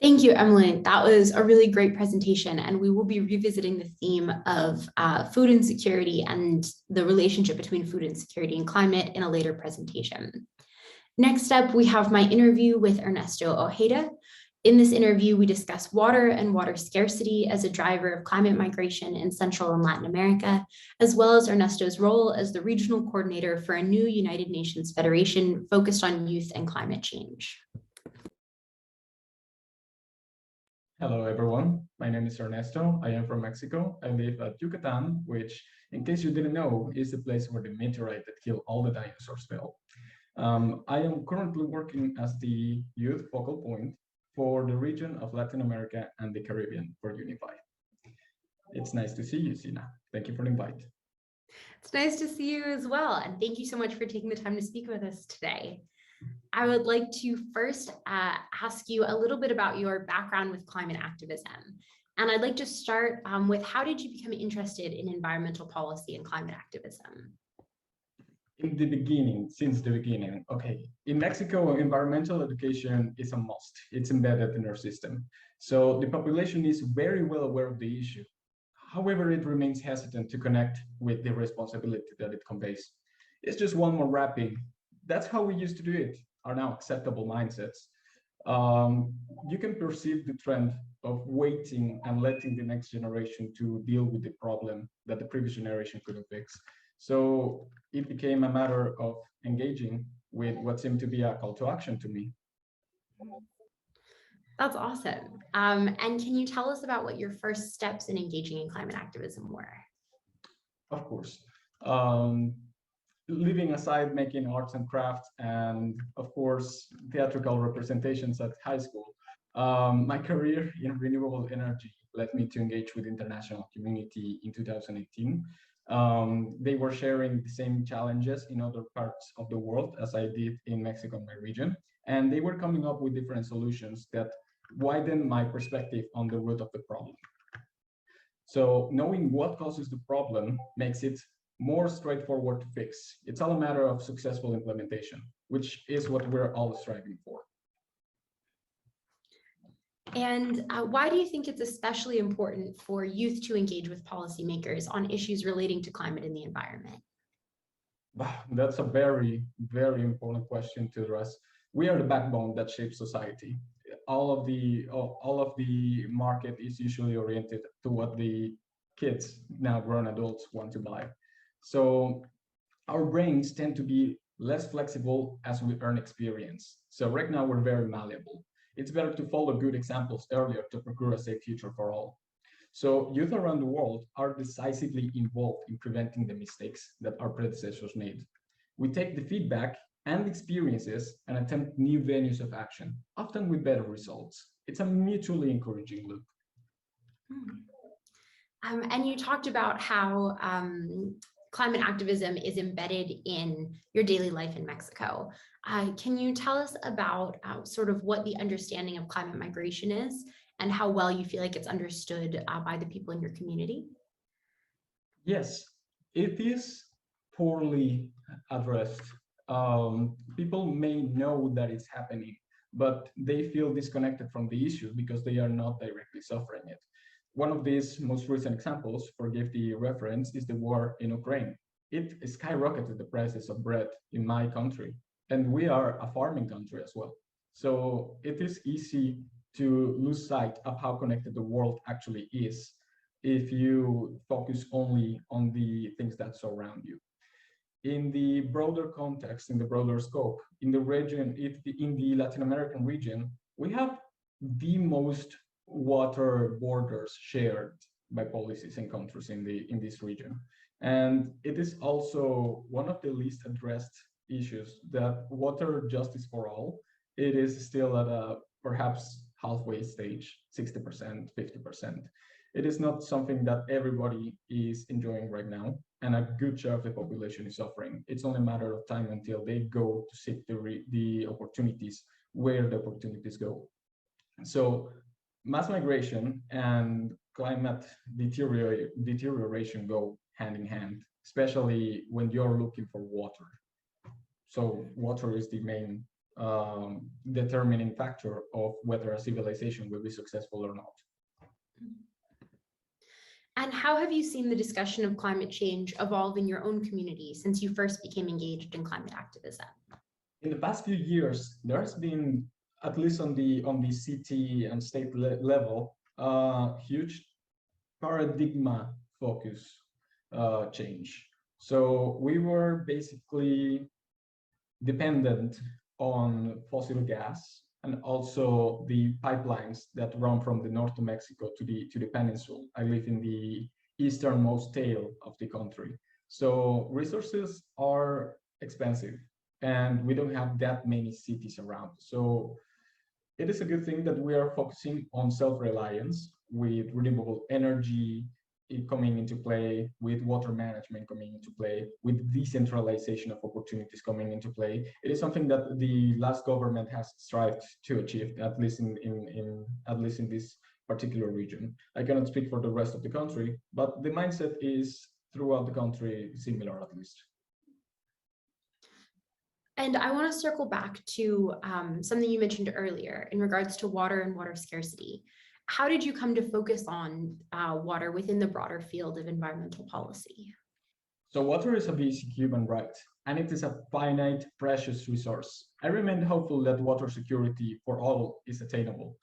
Thank you, Emily. That was a really great presentation, and we will be revisiting the theme of food insecurity and the relationship between food insecurity and climate in a later presentation. Next up, we have my interview with Ernesto Ojeda. In this interview, we discuss water and water scarcity as a driver of climate migration in Central and Latin America, as well as Ernesto's role as the regional coordinator for a new United Nations Federation focused on youth and climate change. Hello, everyone. My name is Ernesto. I am from Mexico. I live at Yucatan, which, in case you didn't know, is the place where the meteorite that killed all the dinosaurs fell. I am currently working as the youth focal point for the region of Latin America and the Caribbean for Unify. It's nice to see you, Siena. Thank you for the invite. It's nice to see you as well, and thank you so much for taking the time to speak with us today. I would like to first ask you a little bit about your background with climate activism. And I'd like to start with, how did you become interested in environmental policy and climate activism? In the beginning, since the beginning, okay. In Mexico, environmental education is a must. It's embedded in our system. So the population is very well aware of the issue. However, it remains hesitant to connect with the responsibility that it conveys. It's just one more wrapping. That's how we used to do it, are now acceptable mindsets. You can perceive the trend of waiting and letting the next generation to deal with the problem that the previous generation couldn't fix. So it became a matter of engaging with what seemed to be a call to action to me. That's awesome. And can you tell us about what your first steps in engaging in climate activism were? Of course. Leaving aside making arts and crafts and, of course, theatrical representations at high school, my career in renewable energy led me to engage with the international community in 2018. They were sharing the same challenges in other parts of the world as I did in Mexico, my region, and they were coming up with different solutions that widen my perspective on the root of the problem. So knowing what causes the problem makes it more straightforward to fix. It's all a matter of successful implementation, which is what we're all striving for. And why do you think it's especially important for youth to engage with policymakers on issues relating to climate and the environment? That's a very, very important question to address. We are the backbone that shapes society. All of the market is usually oriented to what the kids, now grown adults, want to buy. So our brains tend to be less flexible as we earn experience. So right now we're very malleable. It's better to follow good examples earlier to procure a safe future for all. So youth around the world are decisively involved in preventing the mistakes that our predecessors made. We take the feedback and experiences and attempt new venues of action, often with better results. It's a mutually encouraging loop. And you talked about how climate activism is embedded in your daily life in Mexico. Can you tell us about sort of what the understanding of climate migration is and how well you feel like it's understood by the people in your community? Yes, it is poorly addressed. People may know that it's happening, but they feel disconnected from the issue because they are not directly suffering it. One of these most recent examples, forgive the reference, is the war in Ukraine. It skyrocketed the prices of bread in my country, and we are a farming country as well. So it is easy to lose sight of how connected the world actually is if you focus only on the things that surround you. In the broader context, in the broader scope, in the region, in the Latin American region, we have the most water borders shared by policies and countries in this region. And it is also one of the least addressed issues that water justice for all, it is still at a perhaps halfway stage, 60%, 50%. It is not something that everybody is enjoying right now, and a good share of the population is suffering. It's only a matter of time until they go to seek the opportunities where the opportunities go. So mass migration and climate deterioration go hand in hand, especially when you're looking for water. So water is the main determining factor of whether a civilization will be successful or not. And how have you seen the discussion of climate change evolve in your own community since you first became engaged in climate activism? In the past few years, there's been, at least on the city and state level, huge paradigm focus change. So we were basically dependent on fossil gas and also the pipelines that run from the north of Mexico to the peninsula. I live in the easternmost tail of the country. So resources are expensive and we don't have that many cities around. So it is a good thing that we are focusing on self-reliance with renewable energy coming into play, with water management coming into play, with decentralization of opportunities coming into play. It is something that the last government has strived to achieve, at least in this particular region. I cannot speak for the rest of the country, but the mindset is throughout the country similar, at least. And I want to circle back to something you mentioned earlier in regards to water and water scarcity. How did you come to focus on water within the broader field of environmental policy? So water is a basic human right, and it is a finite, precious resource. I remain hopeful that water security for all is attainable.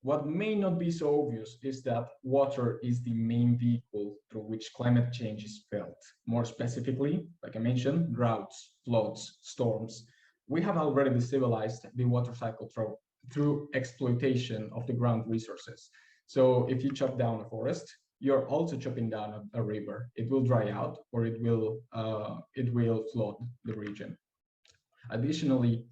What may not be so obvious is that water is the main vehicle through which climate change is felt. More specifically, like I mentioned, droughts, floods, storms. We have already destabilized the water cycle through exploitation of the ground resources. So if you chop down a forest, you're also chopping down a river. It will dry out, or it will flood the region. Additionally,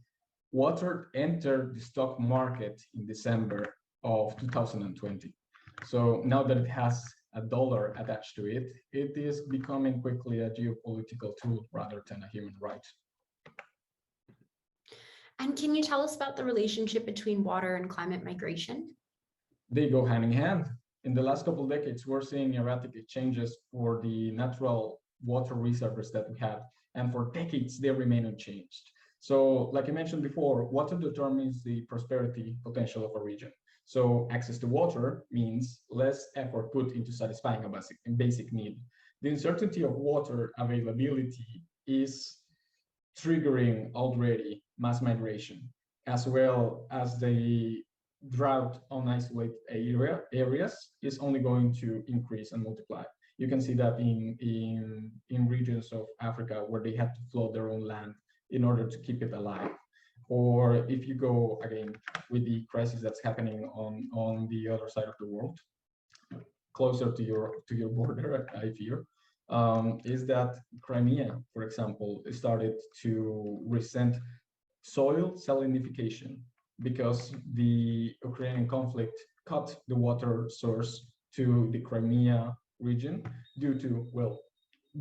water entered the stock market in December of 2020. So now that it has a dollar attached to it, it is becoming quickly a geopolitical tool rather than a human right. And can you tell us about the relationship between water and climate migration? They go hand in hand. In the last couple of decades, we're seeing erratic exchanges for the natural water reservoirs that we have, and for decades, they remain unchanged. So, like I mentioned before, water determines the prosperity potential of a region. So access to water means less effort put into satisfying a basic need. The uncertainty of water availability is triggering already mass migration, as well as the drought on isolated areas is only going to increase and multiply. You can see that in regions of Africa where they had to flood their own land in order to keep it alive. Or if you go again with the crisis that's happening on the other side of the world, closer to your border, I fear, is that Crimea, for example, started to resent soil salinification because the Ukrainian conflict cut the water source to the Crimea region due to, well,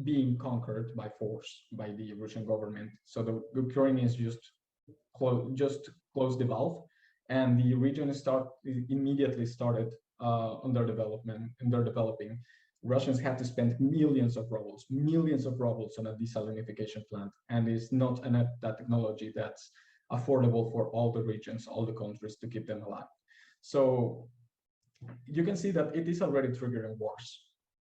being conquered by force by the Russian government. So the Ukrainians just closed the valve, and the region immediately started under developing. Russians had to spend millions of rubles on a desalinification plant, and it's not a technology that's affordable for all the regions, all the countries to keep them alive. So you can see that it is already triggering wars.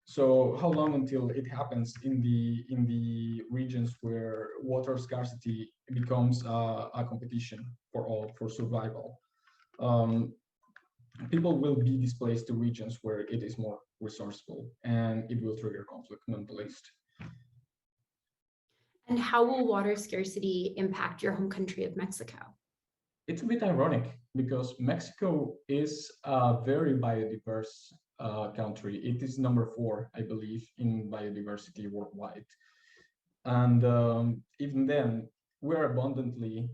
So how long until it happens in the regions where water scarcity becomes a competition for survival? People will be displaced to regions where it is more resourceful, and it will trigger conflict, none the least. And how will water scarcity impact your home country of Mexico? It's a bit ironic because Mexico is a very biodiverse country. It is number 4, I believe, in biodiversity worldwide. And even then, we're abundantly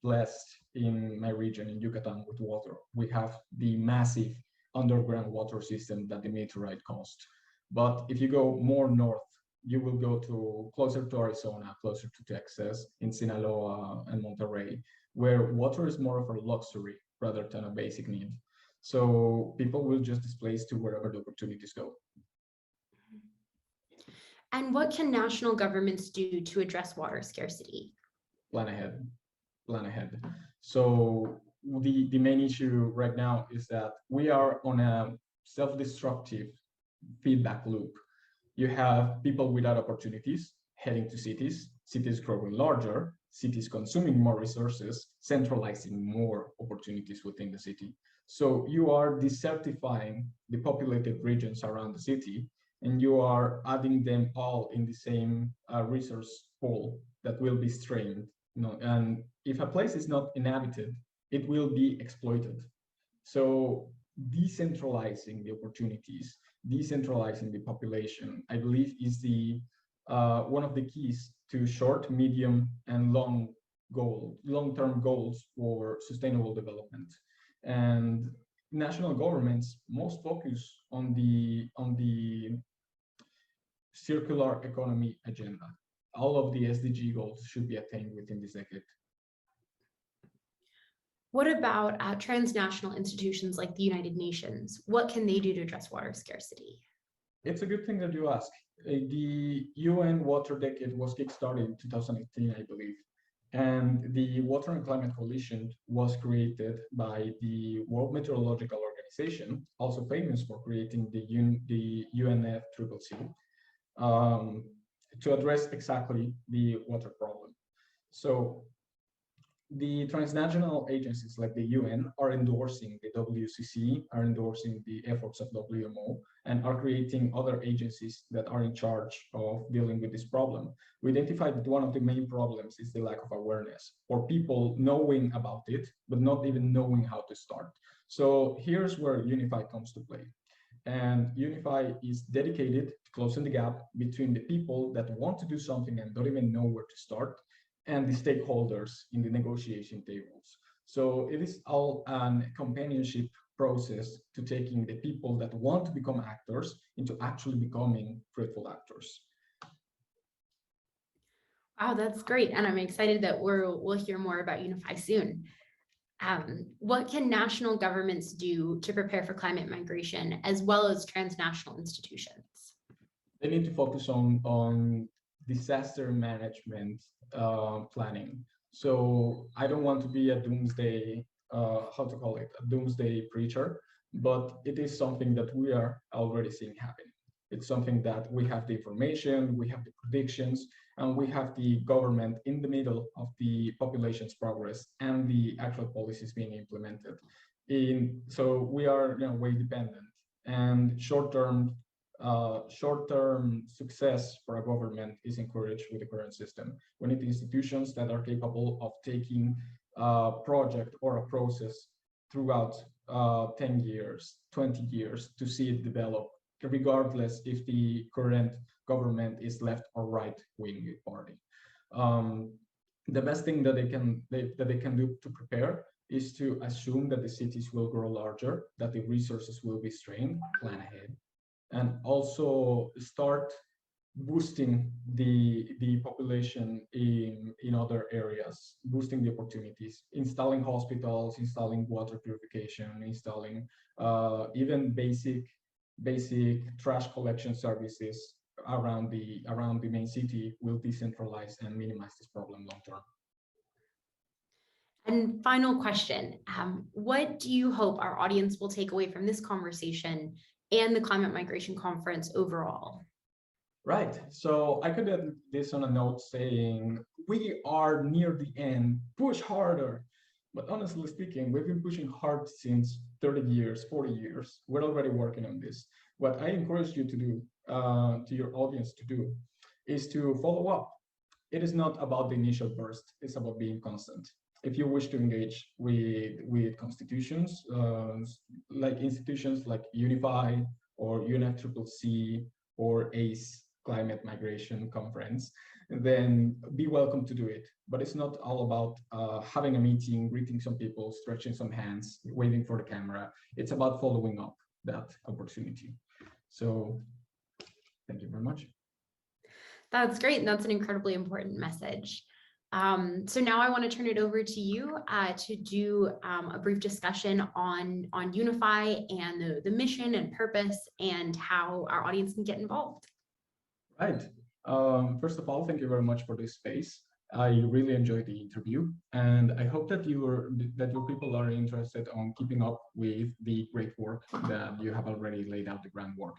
blessed in my region, in Yucatan, with water. We have the massive underground water system that the meteorite caused. But if you go more north, you will go closer to Arizona, closer to Texas, in Sinaloa and Monterrey, where water is more of a luxury rather than a basic need. So people will just displace to wherever the opportunities go. And what can national governments do to address water scarcity? Plan ahead. So the main issue right now is that we are on a self-destructive feedback loop. You have people without opportunities heading to cities, cities growing larger, cities consuming more resources, centralizing more opportunities within the city. So you are desertifying the populated regions around the city, and you are adding them all in the same resource pool that will be strained. And if a place is not inhabited, it will be exploited. So decentralizing the opportunities, decentralizing the population, I believe is the one of the keys to short, medium, and long-term goals for sustainable development. And national governments most focus on the circular economy agenda. All of the SDG goals should be attained within this decade. What about transnational institutions like the United Nations? What can they do to address water scarcity? It's a good thing that you ask. The UN Water Decade was kickstarted in 2018, I believe. And the Water and Climate Coalition was created by the World Meteorological Organization, also famous for creating the UNFCCC, to address exactly the water problem. So the transnational agencies like the UN are endorsing the WCC, are endorsing the efforts of WMO, and are creating other agencies that are in charge of dealing with this problem. We identified that one of the main problems is the lack of awareness, or people knowing about it, but not even knowing how to start. So here's where Unify comes to play. And Unify is dedicated to closing the gap between the people that want to do something and don't even know where to start, and the stakeholders in the negotiation tables. So it is all a companionship process to taking the people that want to become actors into actually becoming fruitful actors. Wow, that's great. And I'm excited that we'll hear more about Unify soon. What can national governments do to prepare for climate migration as well as transnational institutions? They need to focus on disaster management planning. So I don't want to be a doomsday, a doomsday preacher, but it is something that we are already seeing happen. It's something that we have the information, we have the predictions, and we have the government in the middle of the population's progress and the actual policies being implemented. So we are way dependent, and short-term success for a government is encouraged with the current system. We need institutions that are capable of taking a project or a process throughout 10 years, 20 years to see it develop, regardless if the current government is left or right-wing party. The best thing that they can do to prepare is to assume that the cities will grow larger, that the resources will be strained, plan ahead, and also start boosting the population in other areas, boosting the opportunities, installing hospitals, installing water purification, installing even basic trash collection services around the main city will decentralize and minimize this problem long term. And final question, what do you hope our audience will take away from this conversation and the Climate Migration Conference overall? Right. So I could add this on a note saying, we are near the end, push harder. But honestly speaking, we've been pushing hard since 30 years, 40 years. We're already working on this. What I encourage you to do, to your audience to do, is to follow up. It is not about the initial burst, it's about being constant. If you wish to engage with constitutions, like institutions like Unify or UNFCCC or ACE, Climate Migration Conference, then be welcome to do it. But it's not all about having a meeting, greeting some people, stretching some hands, waving for the camera. It's about following up that opportunity. So thank you very much. That's great. That's an incredibly important message. So now I want to turn it over to you to do a brief discussion on Unify and the mission and purpose and how our audience can get involved. Right. First of all, thank you very much for this space. I really enjoyed the interview, and I hope that your people are interested on keeping up with the great work that you have already laid out the groundwork.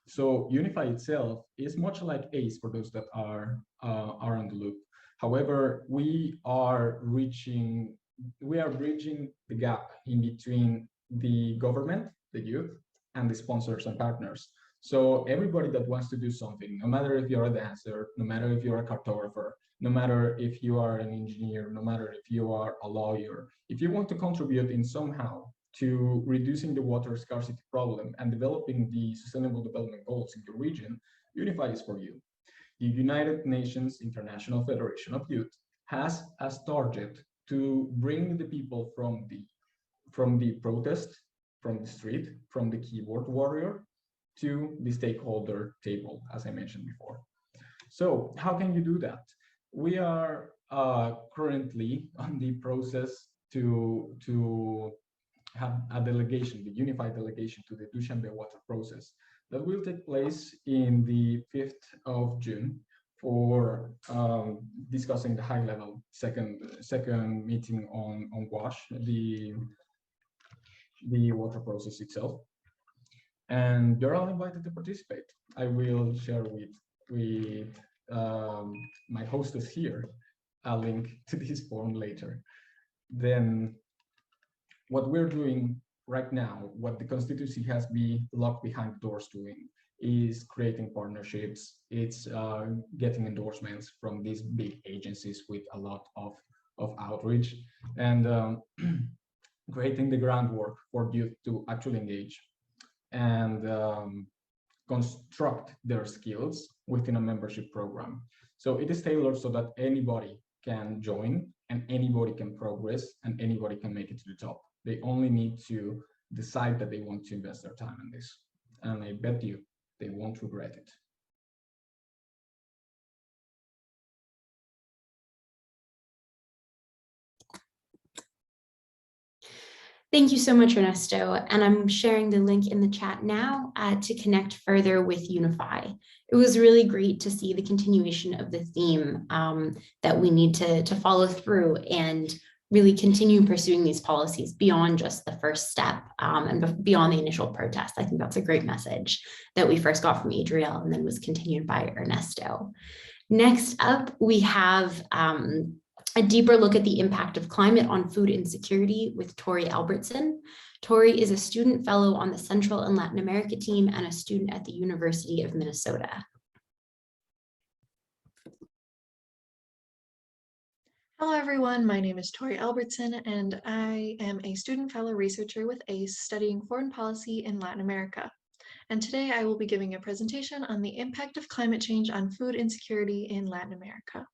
So Unify itself is much like ACE for those that are on the loop. However, we are bridging the gap in between the government, the youth, and the sponsors and partners. So everybody that wants to do something, no matter if you're a dancer, no matter if you're a cartographer, no matter if you are an engineer, no matter if you are a lawyer, if you want to contribute in somehow to reducing the water scarcity problem and developing the sustainable development goals in your region, Unify is for you. The United Nations International Federation of Youth has as target to bring the people from the protest, from the street, from the keyboard warrior to the stakeholder table, as I mentioned before. So how can you do that? We are currently on the process to have a delegation, the unified delegation to the Dushanbe water process. that will take place in the 5th of June for discussing the high-level second meeting on WASH, the water process itself. And you're all invited to participate. I will share with my hostess here a link to this form later. Then what we're doing right now, what the constituency has been locked behind doors doing, is creating partnerships. It's getting endorsements from these big agencies with a lot of outreach, and creating the groundwork for youth to actually engage and construct their skills within a membership program. So it is tailored so that anybody can join and anybody can progress and anybody can make it to the top. They only need to decide that they want to invest their time in this. And I bet you they won't regret it. Thank you so much, Ernesto. And I'm sharing the link in the chat now to connect further with Unify. It was really great to see the continuation of the theme that we need to follow through and really continue pursuing these policies beyond just the first step and beyond the initial protest. I think that's a great message that we first got from Adriel and then was continued by Ernesto. Next up, we have a deeper look at the impact of climate on food insecurity with Tori Albertson. Tori is a student fellow on the Central and Latin America team and a student at the University of Minnesota. Hello everyone, my name is Tori Albertson and I am a student fellow researcher with ACE studying foreign policy in Latin America. And today I will be giving a presentation on the impact of climate change on food insecurity in Latin America.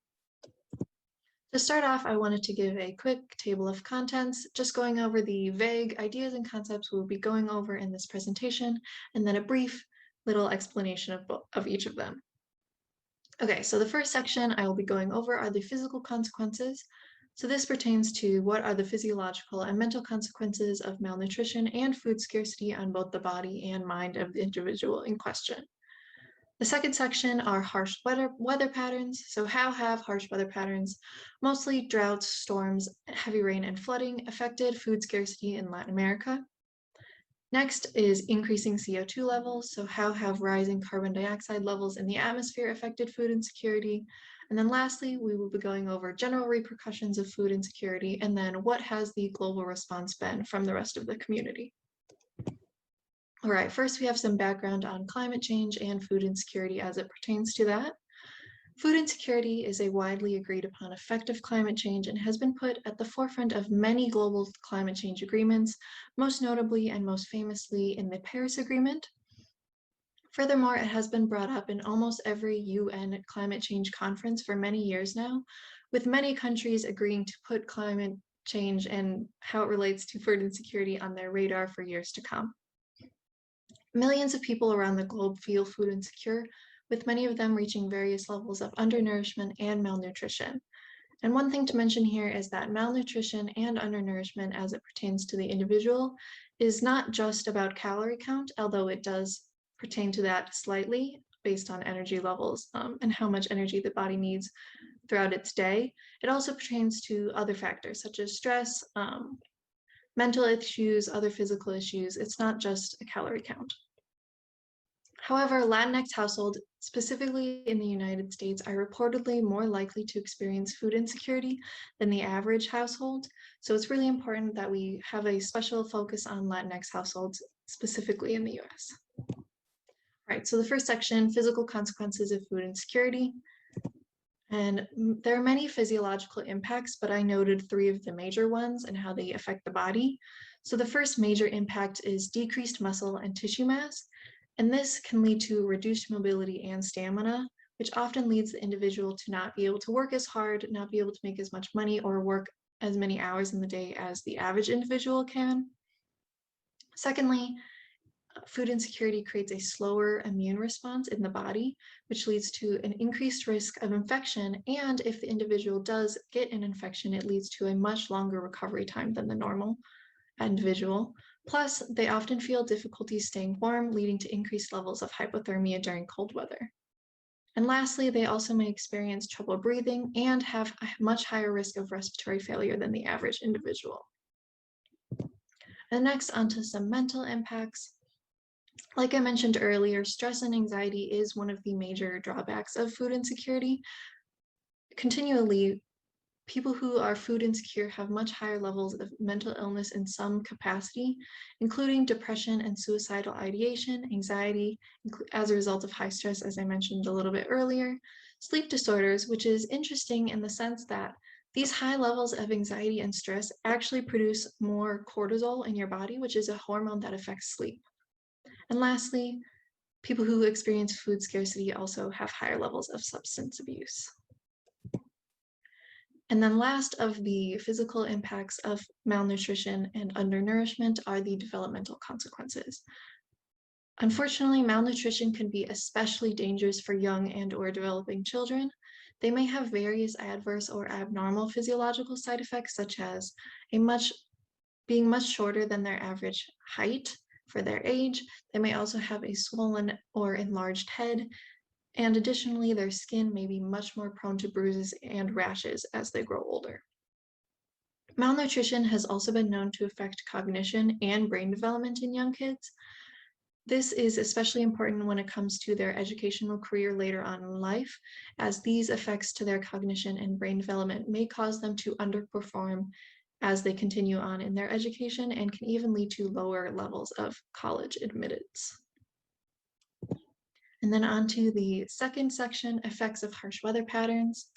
To start off, I wanted to give a quick table of contents, just going over the vague ideas and concepts we'll be going over in this presentation, and then a brief little explanation of each of them. Okay, so the first section I will be going over are the physical consequences. So this pertains to what are the physiological and mental consequences of malnutrition and food scarcity on both the body and mind of the individual in question. The second section are harsh weather patterns. So how have harsh weather patterns, mostly droughts, storms, heavy rain, and flooding, affected food scarcity in Latin America? Next is increasing CO2 levels. So how have rising carbon dioxide levels in the atmosphere affected food insecurity? And then lastly, we will be going over general repercussions of food insecurity, and then what has the global response been from the rest of the community? All right, first we have some background on climate change and food insecurity as it pertains to that. Food insecurity is a widely agreed upon effect of climate change and has been put at the forefront of many global climate change agreements, most notably and most famously in the Paris Agreement. Furthermore, it has been brought up in almost every UN climate change conference for many years now, with many countries agreeing to put climate change and how it relates to food insecurity on their radar for years to come. Millions of people around the globe feel food insecure, with many of them reaching various levels of undernourishment and malnutrition. And one thing to mention here is that malnutrition and undernourishment as it pertains to the individual is not just about calorie count, although it does pertain to that slightly based on energy levels and how much energy the body needs throughout its day. It also pertains to other factors such as stress, mental issues, other physical issues. It's not just a calorie count. However, Latinx households, specifically in the United States, are reportedly more likely to experience food insecurity than the average household. So it's really important that we have a special focus on Latinx households, specifically in the US. All right, so the first section, physical consequences of food insecurity. And there are many physiological impacts, but I noted 3 of the major ones and how they affect the body. So the first major impact is decreased muscle and tissue mass. And this can lead to reduced mobility and stamina, which often leads the individual to not be able to work as hard, not be able to make as much money, or work as many hours in the day as the average individual can. Secondly, food insecurity creates a slower immune response in the body, which leads to an increased risk of infection. And if the individual does get an infection, it leads to a much longer recovery time than the normal individual. Plus, they often feel difficulty staying warm, leading to increased levels of hypothermia during cold weather. And lastly, they also may experience trouble breathing and have a much higher risk of respiratory failure than the average individual. And next, onto some mental impacts. Like I mentioned earlier, stress and anxiety is one of the major drawbacks of food insecurity. Continually, people who are food insecure have much higher levels of mental illness in some capacity, including depression and suicidal ideation, anxiety, as a result of high stress, as I mentioned a little bit earlier, sleep disorders, which is interesting in the sense that these high levels of anxiety and stress actually produce more cortisol in your body, which is a hormone that affects sleep. And lastly, people who experience food scarcity also have higher levels of substance abuse. And then last of the physical impacts of malnutrition and undernourishment are the developmental consequences. Unfortunately, malnutrition can be especially dangerous for young and/or developing children. They may have various adverse or abnormal physiological side effects, such as being much shorter than their average height for their age. They may also have a swollen or enlarged head, and additionally, their skin may be much more prone to bruises and rashes as they grow older. Malnutrition has also been known to affect cognition and brain development in young kids. This is especially important when it comes to their educational career later on in life, as these effects to their cognition and brain development may cause them to underperform as they continue on in their education and can even lead to lower levels of college admittance. And then on to the second section, effects of harsh weather patterns.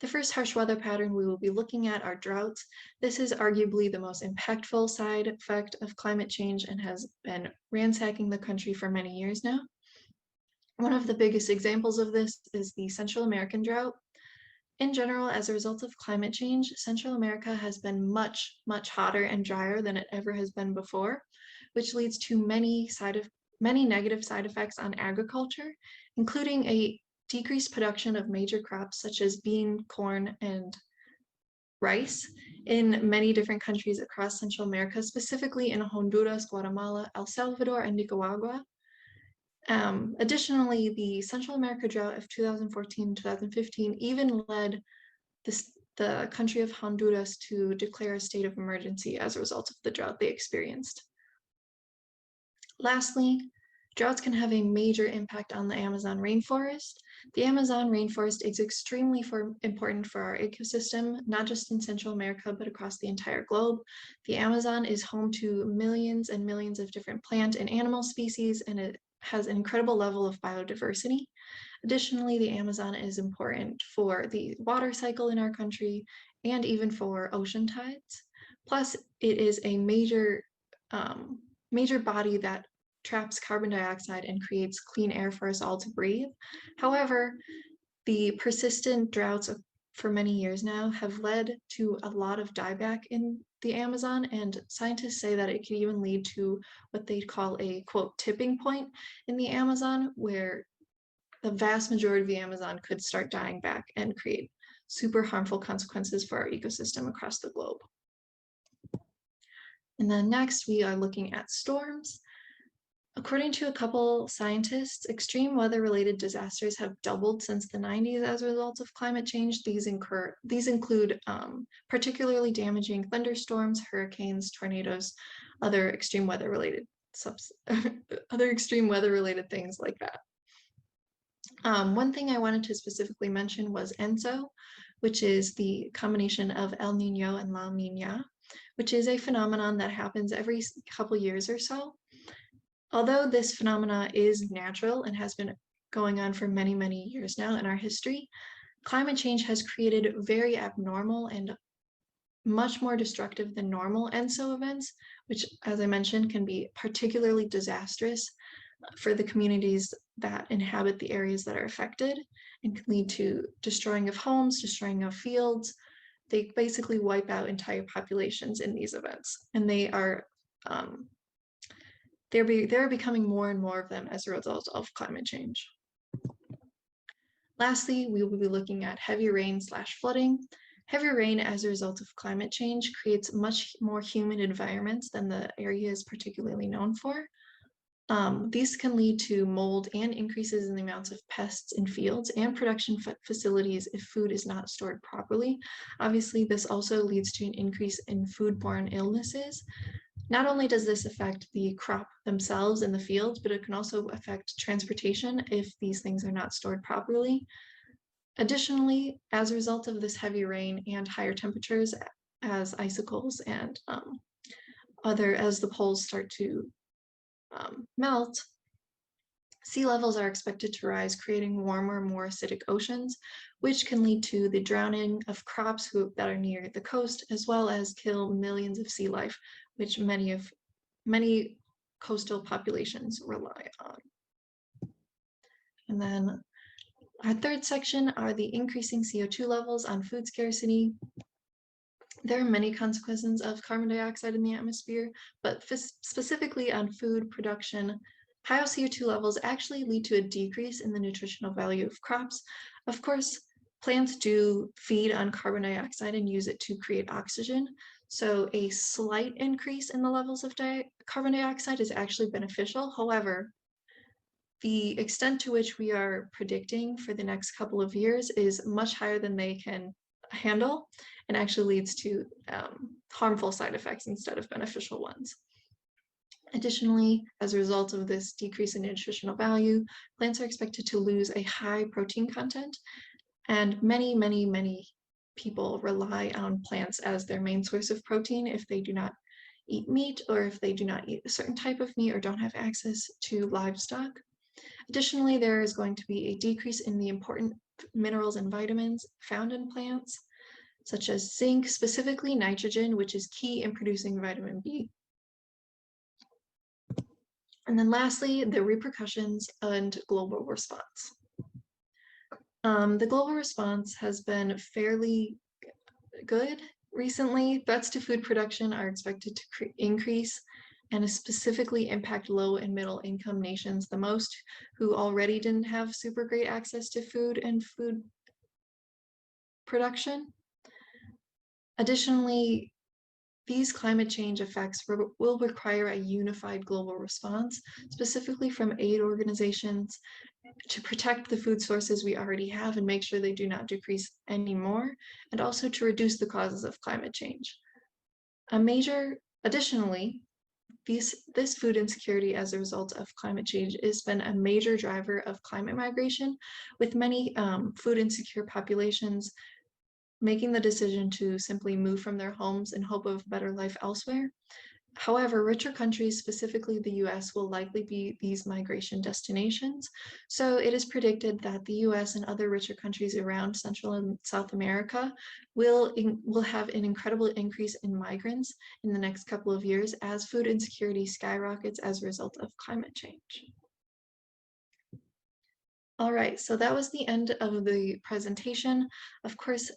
The first harsh weather pattern we will be looking at are droughts. This is arguably the most impactful side effect of climate change and has been ransacking the country for many years now. One of the biggest examples of this is the Central American drought. In general, as a result of climate change, Central America has been much, much hotter and drier than it ever has been before, which leads to many negative side effects on agriculture, including a decreased production of major crops such as bean, corn, and rice in many different countries across Central America, specifically in Honduras, Guatemala, El Salvador, and Nicaragua. Additionally, the Central America drought of 2014-2015 even led the country of Honduras to declare a state of emergency as a result of the drought they experienced. Lastly, droughts can have a major impact on the Amazon rainforest. The Amazon rainforest is extremely important for our ecosystem, not just in Central America, but across the entire globe. The Amazon is home to millions and millions of different plant and animal species, and it has an incredible level of biodiversity. Additionally, the Amazon is important for the water cycle in our country and even for ocean tides. Plus, it is a major body that traps carbon dioxide and creates clean air for us all to breathe. However, the persistent droughts for many years now have led to a lot of dieback in the Amazon, and scientists say that it can even lead to what they call a, quote, tipping point in the Amazon, where the vast majority of the Amazon could start dying back and create super harmful consequences for our ecosystem across the globe. And then next, we are looking at storms. According to a couple scientists, extreme weather-related disasters have doubled since the 90s as a result of climate change. These include particularly damaging thunderstorms, hurricanes, tornadoes, other extreme weather-related things like that. One thing I wanted to specifically mention was Emcee, which is the combination of El Nino and La Nina, which is a phenomenon that happens every couple years or so. Although this phenomena is natural and has been going on for many, many years now in our history, climate change has created very abnormal and much more destructive than normal Emcee events, which, as I mentioned, can be particularly disastrous for the communities that inhabit the areas that are affected and can lead to destroying of homes, destroying of fields. They basically wipe out entire populations in these events, and they're becoming more and more of them as a result of climate change. Lastly, we will be looking at heavy rain/flooding. Heavy rain as a result of climate change creates much more humid environments than the area is particularly known for. These can lead to mold and increases in the amounts of pests in fields and production facilities if food is not stored properly. Obviously, this also leads to an increase in foodborne illnesses. Not only does this affect the crop themselves in the fields, but it can also affect transportation if these things are not stored properly. Additionally, as a result of this heavy rain and higher temperatures, as icicles and as the poles start to melt, sea levels are expected to rise, creating warmer, more acidic oceans, which can lead to the drowning of crops that are near the coast, as well as kill millions of sea life, which many coastal populations rely on. And then our third section are the increasing CO2 levels on food scarcity. There are many consequences of carbon dioxide in the atmosphere, but specifically on food production, high CO2 levels actually lead to a decrease in the nutritional value of crops. Of course, plants do feed on carbon dioxide and use it to create oxygen. So a slight increase in the levels of carbon dioxide is actually beneficial. However, the extent to which we are predicting for the next couple of years is much higher than they can handle, and actually leads to harmful side effects instead of beneficial ones. Additionally, as a result of this decrease in nutritional value, plants are expected to lose a high protein content, and many people rely on plants as their main source of protein if they do not eat meat, or if they do not eat a certain type of meat or don't have access to livestock. Additionally, there is going to be a decrease in the important minerals and vitamins found in plants, such as zinc, specifically nitrogen, which is key in producing vitamin B. And then lastly, the repercussions and global response. The global response has been fairly good recently. Threats to food production are expected to increase and specifically impact low and middle income nations the most, who already didn't have super great access to food and food production. Additionally, these climate change effects will require a unified global response, specifically from aid organizations, to protect the food sources we already have and make sure they do not decrease anymore, and also to reduce the causes of climate change. Additionally, this food insecurity as a result of climate change has been a major driver of climate migration, with many food insecure populations making the decision to simply move from their homes in hope of better life elsewhere. However, richer countries, specifically the US, will likely be these migration destinations. So it is predicted that the US and other richer countries around Central and South America will have an incredible increase in migrants in the next couple of years as food insecurity skyrockets as a result of climate change. All right, so that was the end of the presentation. Of course,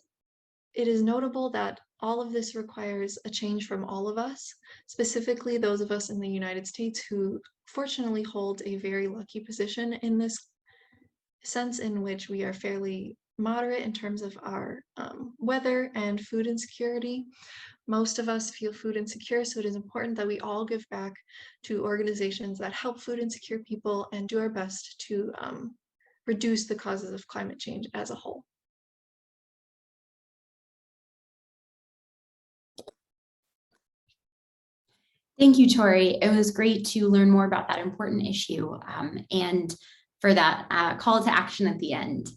it is notable that all of this requires a change from all of us, specifically those of us in the United States who fortunately hold a very lucky position in this sense, in which we are fairly moderate in terms of our weather and food insecurity. Most of us feel food insecure, so it is important that we all give back to organizations that help food insecure people and do our best to reduce the causes of climate change as a whole. Thank you, Tori. It was great to learn more about that important issue and for that call to action at the end.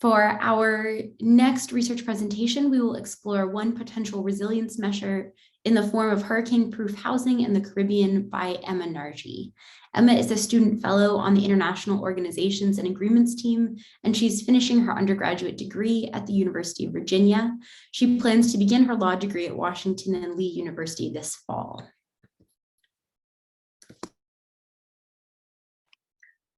For our next research presentation, we will explore one potential resilience measure in the form of hurricane-proof housing in the Caribbean by Emma Narji. Emma is a student fellow on the International Organizations and Agreements team, and she's finishing her undergraduate degree at the University of Virginia. She plans to begin her law degree at Washington and Lee University this fall.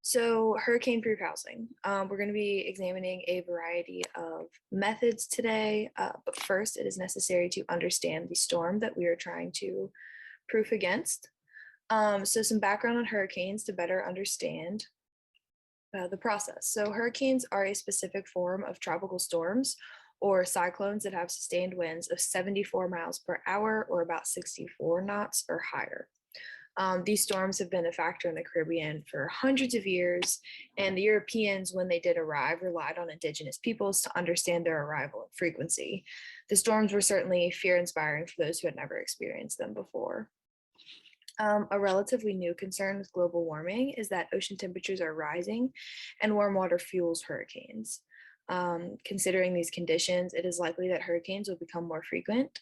So hurricane-proof housing. We're going to be examining a variety of methods today, but first it is necessary to understand the storm that we are trying to proof against. So some background on hurricanes to better understand the process. So hurricanes are a specific form of tropical storms, or cyclones that have sustained winds of 74 miles per hour or about 64 knots or higher. These storms have been a factor in the Caribbean for hundreds of years, and the Europeans, when they did arrive, relied on indigenous peoples to understand their arrival and frequency. The storms were certainly fear-inspiring for those who had never experienced them before. A relatively new concern with global warming is that ocean temperatures are rising and warm water fuels hurricanes. Considering these conditions, it is likely that hurricanes will become more frequent.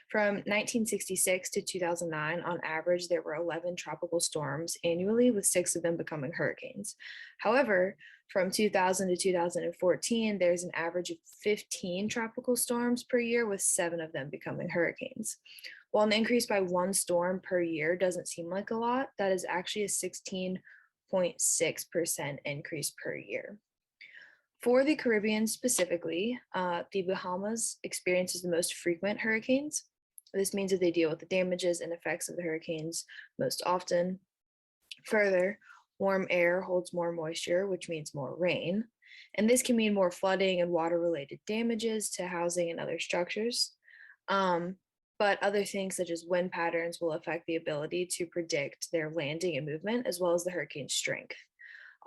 From 1966 to 2009, on average, there were 11 tropical storms annually, with 6 of them becoming hurricanes. However, from 2000 to 2014, there's an average of 15 tropical storms per year, with 7 of them becoming hurricanes. While an increase by 1 storm per year doesn't seem like a lot, that is actually a 16.6% increase per year. For the Caribbean specifically, the Bahamas experiences the most frequent hurricanes. This means that they deal with the damages and effects of the hurricanes most often. Further, warm air holds more moisture, which means more rain. And this can mean more flooding and water-related damages to housing and other structures. But other things such as wind patterns will affect the ability to predict their landing and movement, as well as the hurricane's strength.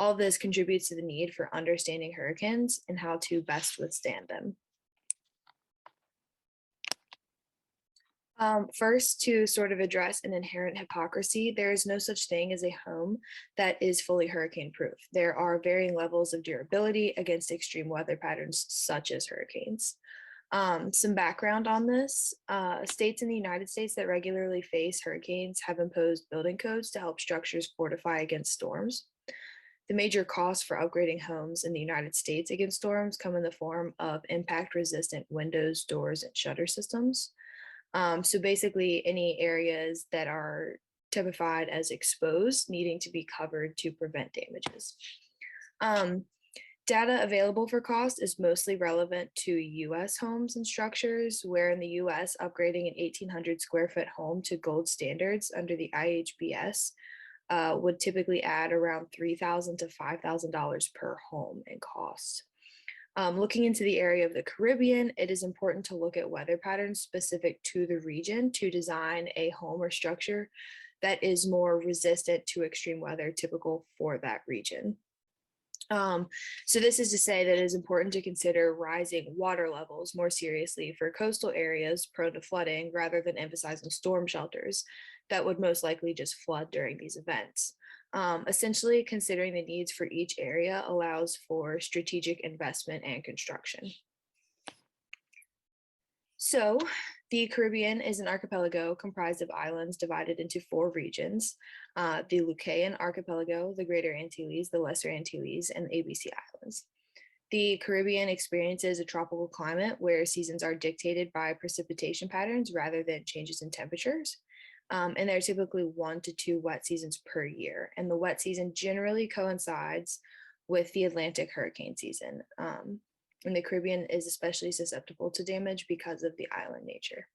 All of this contributes to the need for understanding hurricanes and how to best withstand them. First, to sort of address an inherent hypocrisy, there is no such thing as a home that is fully hurricane proof. There are varying levels of durability against extreme weather patterns such as hurricanes. Some background on this, states in the United States that regularly face hurricanes have imposed building codes to help structures fortify against storms. The major costs for upgrading homes in the United States against storms come in the form of impact-resistant windows, doors, and shutter systems. So basically any areas that are typified as exposed needing to be covered to prevent damages. Data available for cost is mostly relevant to US homes and structures, where in the US, upgrading an 1,800 square foot home to gold standards under the IHBS would typically add around $3,000 to $5,000 per home in cost. Looking into the area of the Caribbean, it is important to look at weather patterns specific to the region to design a home or structure that is more resistant to extreme weather typical for that region. So this is to say that it is important to consider rising water levels more seriously for coastal areas prone to flooding rather than emphasizing storm shelters that would most likely just flood during these events. Essentially, considering the needs for each area allows for strategic investment and construction. So the Caribbean is an archipelago comprised of islands divided into 4 regions, the Lucayan Archipelago, the Greater Antilles, the Lesser Antilles, and the ABC Islands. The Caribbean experiences a tropical climate where seasons are dictated by precipitation patterns rather than changes in temperatures. And there are typically 1 to 2 wet seasons per year, and the wet season generally coincides with the Atlantic hurricane season. And the Caribbean is especially susceptible to damage because of the island nature.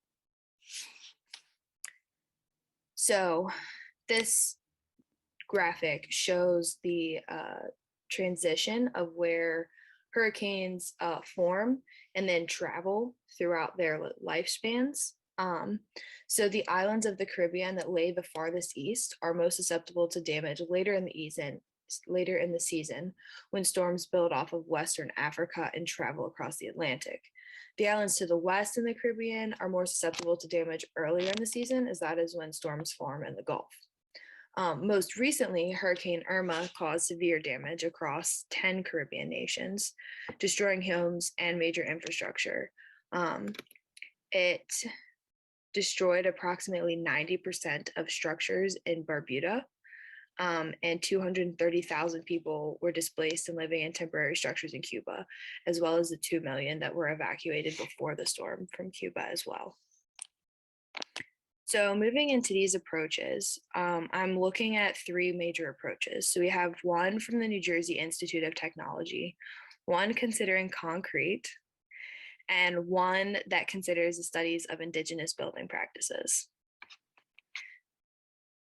So this graphic shows the transition of where hurricanes form and then travel throughout their lifespans. So the islands of the Caribbean that lay the farthest east are most susceptible to damage later in the season when storms build off of Western Africa and travel across the Atlantic. The islands to the west in the Caribbean are more susceptible to damage earlier in the season, as that is when storms form in the Gulf. Most recently, Hurricane Irma caused severe damage across 10 Caribbean nations, destroying homes and major infrastructure. It destroyed approximately 90% of structures in Barbuda, and 230,000 people were displaced and living in temporary structures in Cuba, as well as the 2 million that were evacuated before the storm from Cuba as well. So moving into these approaches, I'm looking at 3 major approaches. So we have one from the New Jersey Institute of Technology, one considering concrete, and one that considers the studies of indigenous building practices.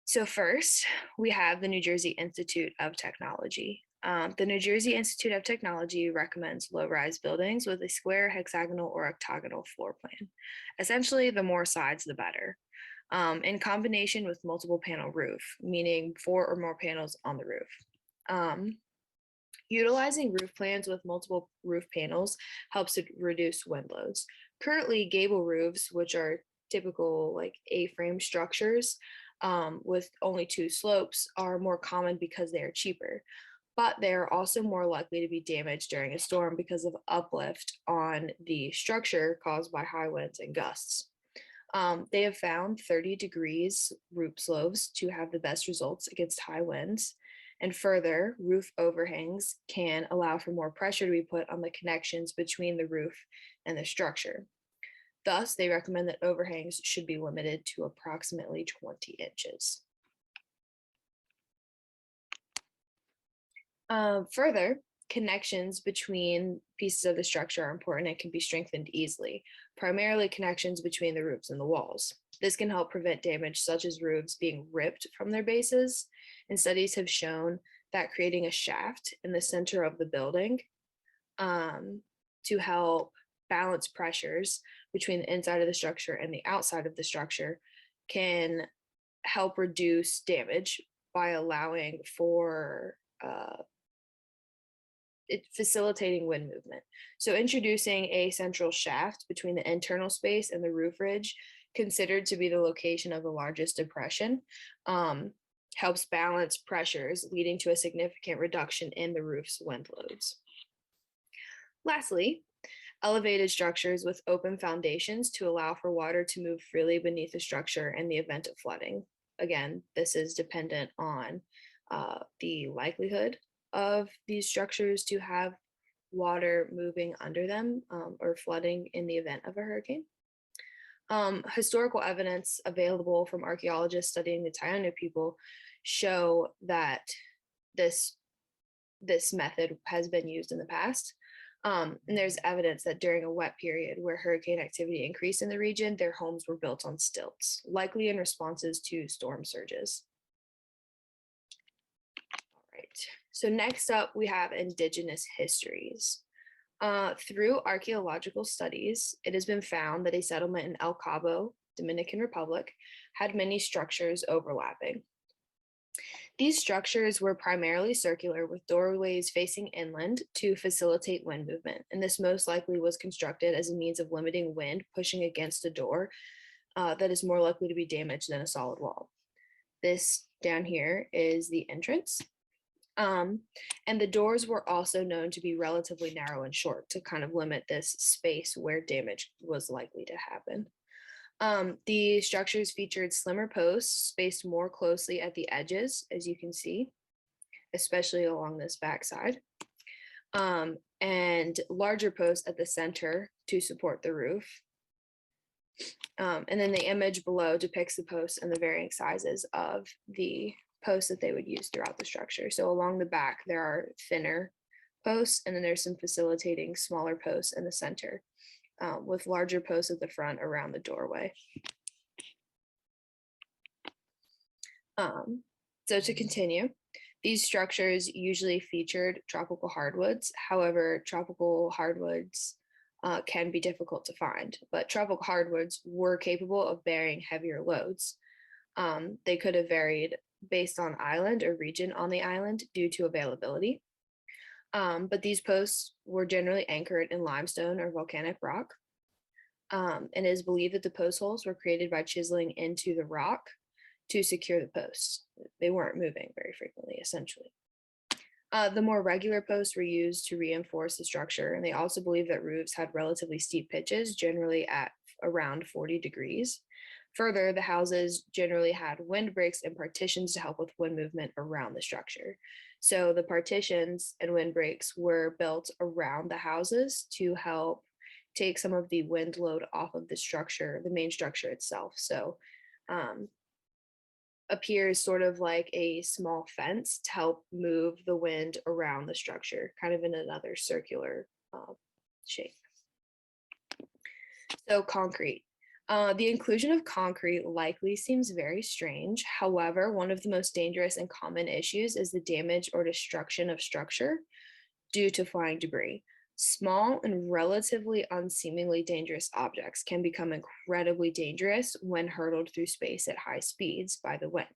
So first, we have the New Jersey Institute of Technology. The New Jersey Institute of Technology recommends low-rise buildings with a square, hexagonal, or octagonal floor plan. Essentially, the more sides, the better. In combination with multiple panel roof, meaning 4 or more panels on the roof. Utilizing roof plans with multiple roof panels helps to reduce wind loads. Currently, gable roofs, which are typical like A-frame structures with only 2 slopes, are more common because they are cheaper. But they are also more likely to be damaged during a storm because of uplift on the structure caused by high winds and gusts. They have found 30 degrees roof slopes to have the best results against high winds. And further, roof overhangs can allow for more pressure to be put on the connections between the roof and the structure. Thus, they recommend that overhangs should be limited to approximately 20 inches. Further, connections between pieces of the structure are important and can be strengthened easily, primarily connections between the roofs and the walls. This can help prevent damage such as roofs being ripped from their bases, and studies have shown that creating a shaft in the center of the building to help balance pressures between the inside of the structure and the outside of the structure can help reduce damage by allowing for facilitating wind movement. So introducing a central shaft between the internal space and the roof ridge, considered to be the location of the largest depression, helps balance pressures, leading to a significant reduction in the roof's wind loads. Lastly, elevated structures with open foundations to allow for water to move freely beneath the structure in the event of flooding. Again, this is dependent on the likelihood of these structures to have water moving under them or flooding in the event of a hurricane. Historical evidence available from archaeologists studying the Taino people show that this method has been used in the past. And there's evidence that during a wet period where hurricane activity increased in the region, their homes were built on stilts, likely in responses to storm surges. All right, so next up we have indigenous histories. Through archaeological studies, it has been found that a settlement in El Cabo, Dominican Republic, had many structures overlapping. These structures were primarily circular with doorways facing inland to facilitate wind movement, and this most likely was constructed as a means of limiting wind pushing against a door that is more likely to be damaged than a solid wall. This down here is the entrance. And the doors were also known to be relatively narrow and short to kind of limit this space where damage was likely to happen. The structures featured slimmer posts spaced more closely at the edges, as you can see, especially along this backside, and larger posts at the center to support the roof. And then the image below depicts the posts and the varying sizes of the posts that they would use throughout the structure. So along the back, there are thinner posts, and then there's some facilitating smaller posts in the center, with larger posts at the front around the doorway. So to continue, these structures usually featured tropical hardwoods. However, tropical hardwoods can be difficult to find, but tropical hardwoods were capable of bearing heavier loads. They could have varied based on island or region on the island due to availability. But these posts were generally anchored in limestone or volcanic rock. And it is believed that the post holes were created by chiseling into the rock to secure the posts. They weren't moving very frequently, essentially. The more regular posts were used to reinforce the structure, and they also believe that roofs had relatively steep pitches, generally at around 40 degrees. Further, the houses generally had windbreaks and partitions to help with wind movement around the structure. So the partitions and windbreaks were built around the houses to help take some of the wind load off of the structure, the main structure itself. So appears sort of like a small fence to help move the wind around the structure, kind of in another circular shape. So concrete. The inclusion of concrete likely seems very strange. However, one of the most dangerous and common issues is the damage or destruction of structure due to flying debris. Small and relatively unseemingly dangerous objects can become incredibly dangerous when hurtled through space at high speeds by the wind.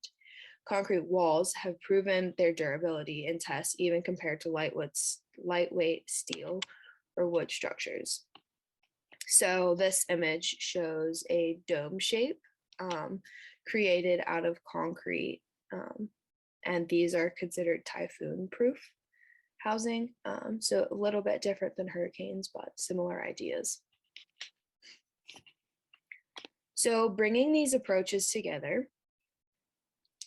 Concrete walls have proven their durability in tests even compared to lightweight steel or wood structures. So this image shows a dome shape created out of concrete, and these are considered typhoon-proof housing. So a little bit different than hurricanes, but similar ideas. So bringing these approaches together,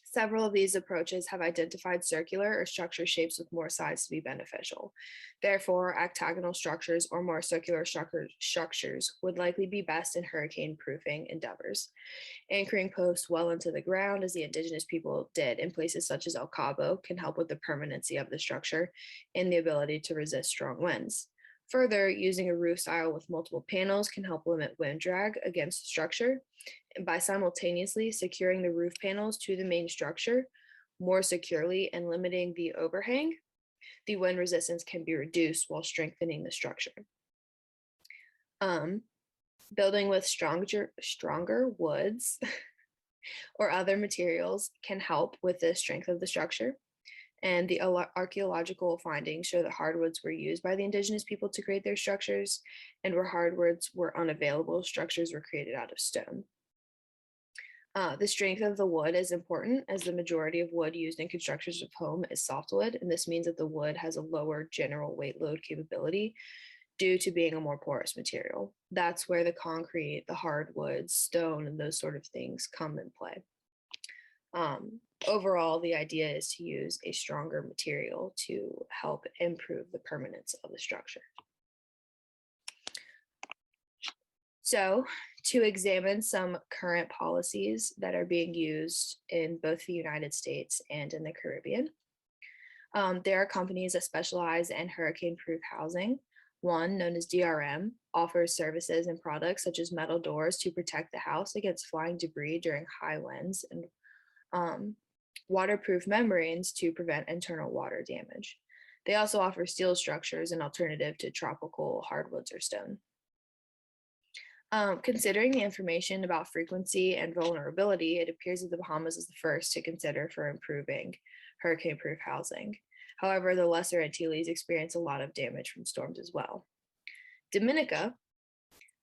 several of these approaches have identified circular or structure shapes with more sides to be beneficial. Therefore, octagonal structures or more circular structures would likely be best in hurricane proofing endeavors. Anchoring posts well into the ground, as the indigenous people did in places such as El Cabo, can help with the permanency of the structure and the ability to resist strong winds. Further, using a roof style with multiple panels can help limit wind drag against the structure. And by simultaneously securing the roof panels to the main structure more securely and limiting the overhang, the wind resistance can be reduced while strengthening the structure. Building with stronger woods or other materials can help with the strength of the structure. And the archaeological findings show that hardwoods were used by the indigenous people to create their structures, and where hardwoods were unavailable, structures were created out of stone. The strength of the wood is important, as the majority of wood used in constructions of home is softwood, and this means that the wood has a lower general weight load capability due to being a more porous material. That's where the concrete, the hardwood, stone, and those sort of things come in play. Overall, the idea is to use a stronger material to help improve the permanence of the structure. So, to examine some current policies that are being used in both the United States and in the Caribbean, there are companies that specialize in hurricane-proof housing. One, known as DRM, offers services and products such as metal doors to protect the house against flying debris during high winds, and waterproof membranes to prevent internal water damage. They also offer steel structures, an alternative to tropical hardwoods or stone. Considering the information about frequency and vulnerability, it appears that the Bahamas is the first to consider for improving hurricane-proof housing. However, the Lesser Antilles experience a lot of damage from storms as well. Dominica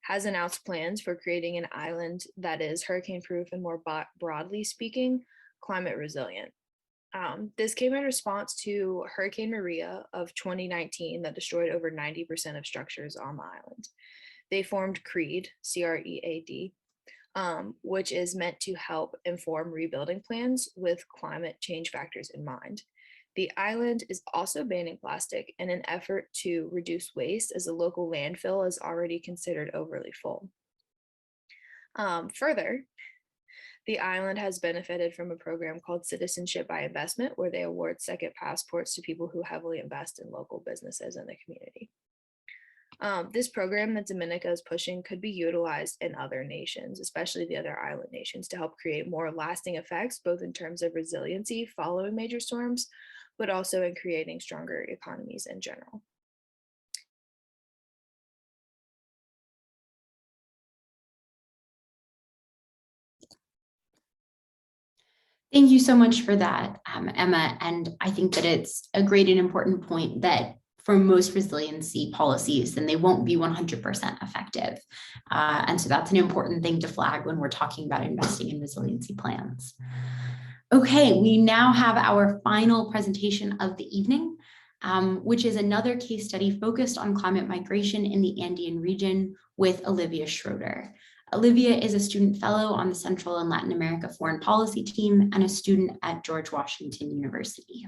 has announced plans for creating an island that is hurricane-proof and, more broadly speaking, climate resilient. This came in response to Hurricane Maria of 2019 that destroyed over 90% of structures on the island. They formed CREAD, C-R-E-A-D, which is meant to help inform rebuilding plans with climate change factors in mind. The island is also banning plastic in an effort to reduce waste, as the local landfill is already considered overly full. Further, the island has benefited from a program called Citizenship by Investment, where they award second passports to people who heavily invest in local businesses in the community. This program that Dominica is pushing could be utilized in other nations, especially the other island nations, to help create more lasting effects, both in terms of resiliency following major storms, but also in creating stronger economies in general. Thank you so much for that, Emma. And I think that it's a great and important point that for most resiliency policies, then they won't be 100% effective. And so that's an important thing to flag when we're talking about investing in resiliency plans. Okay, we now have our final presentation of the evening, which is another case study focused on climate migration in the Andean region with Olivia Schroeder. Olivia is a student fellow on the Central and Latin America Foreign Policy team and a student at George Washington University.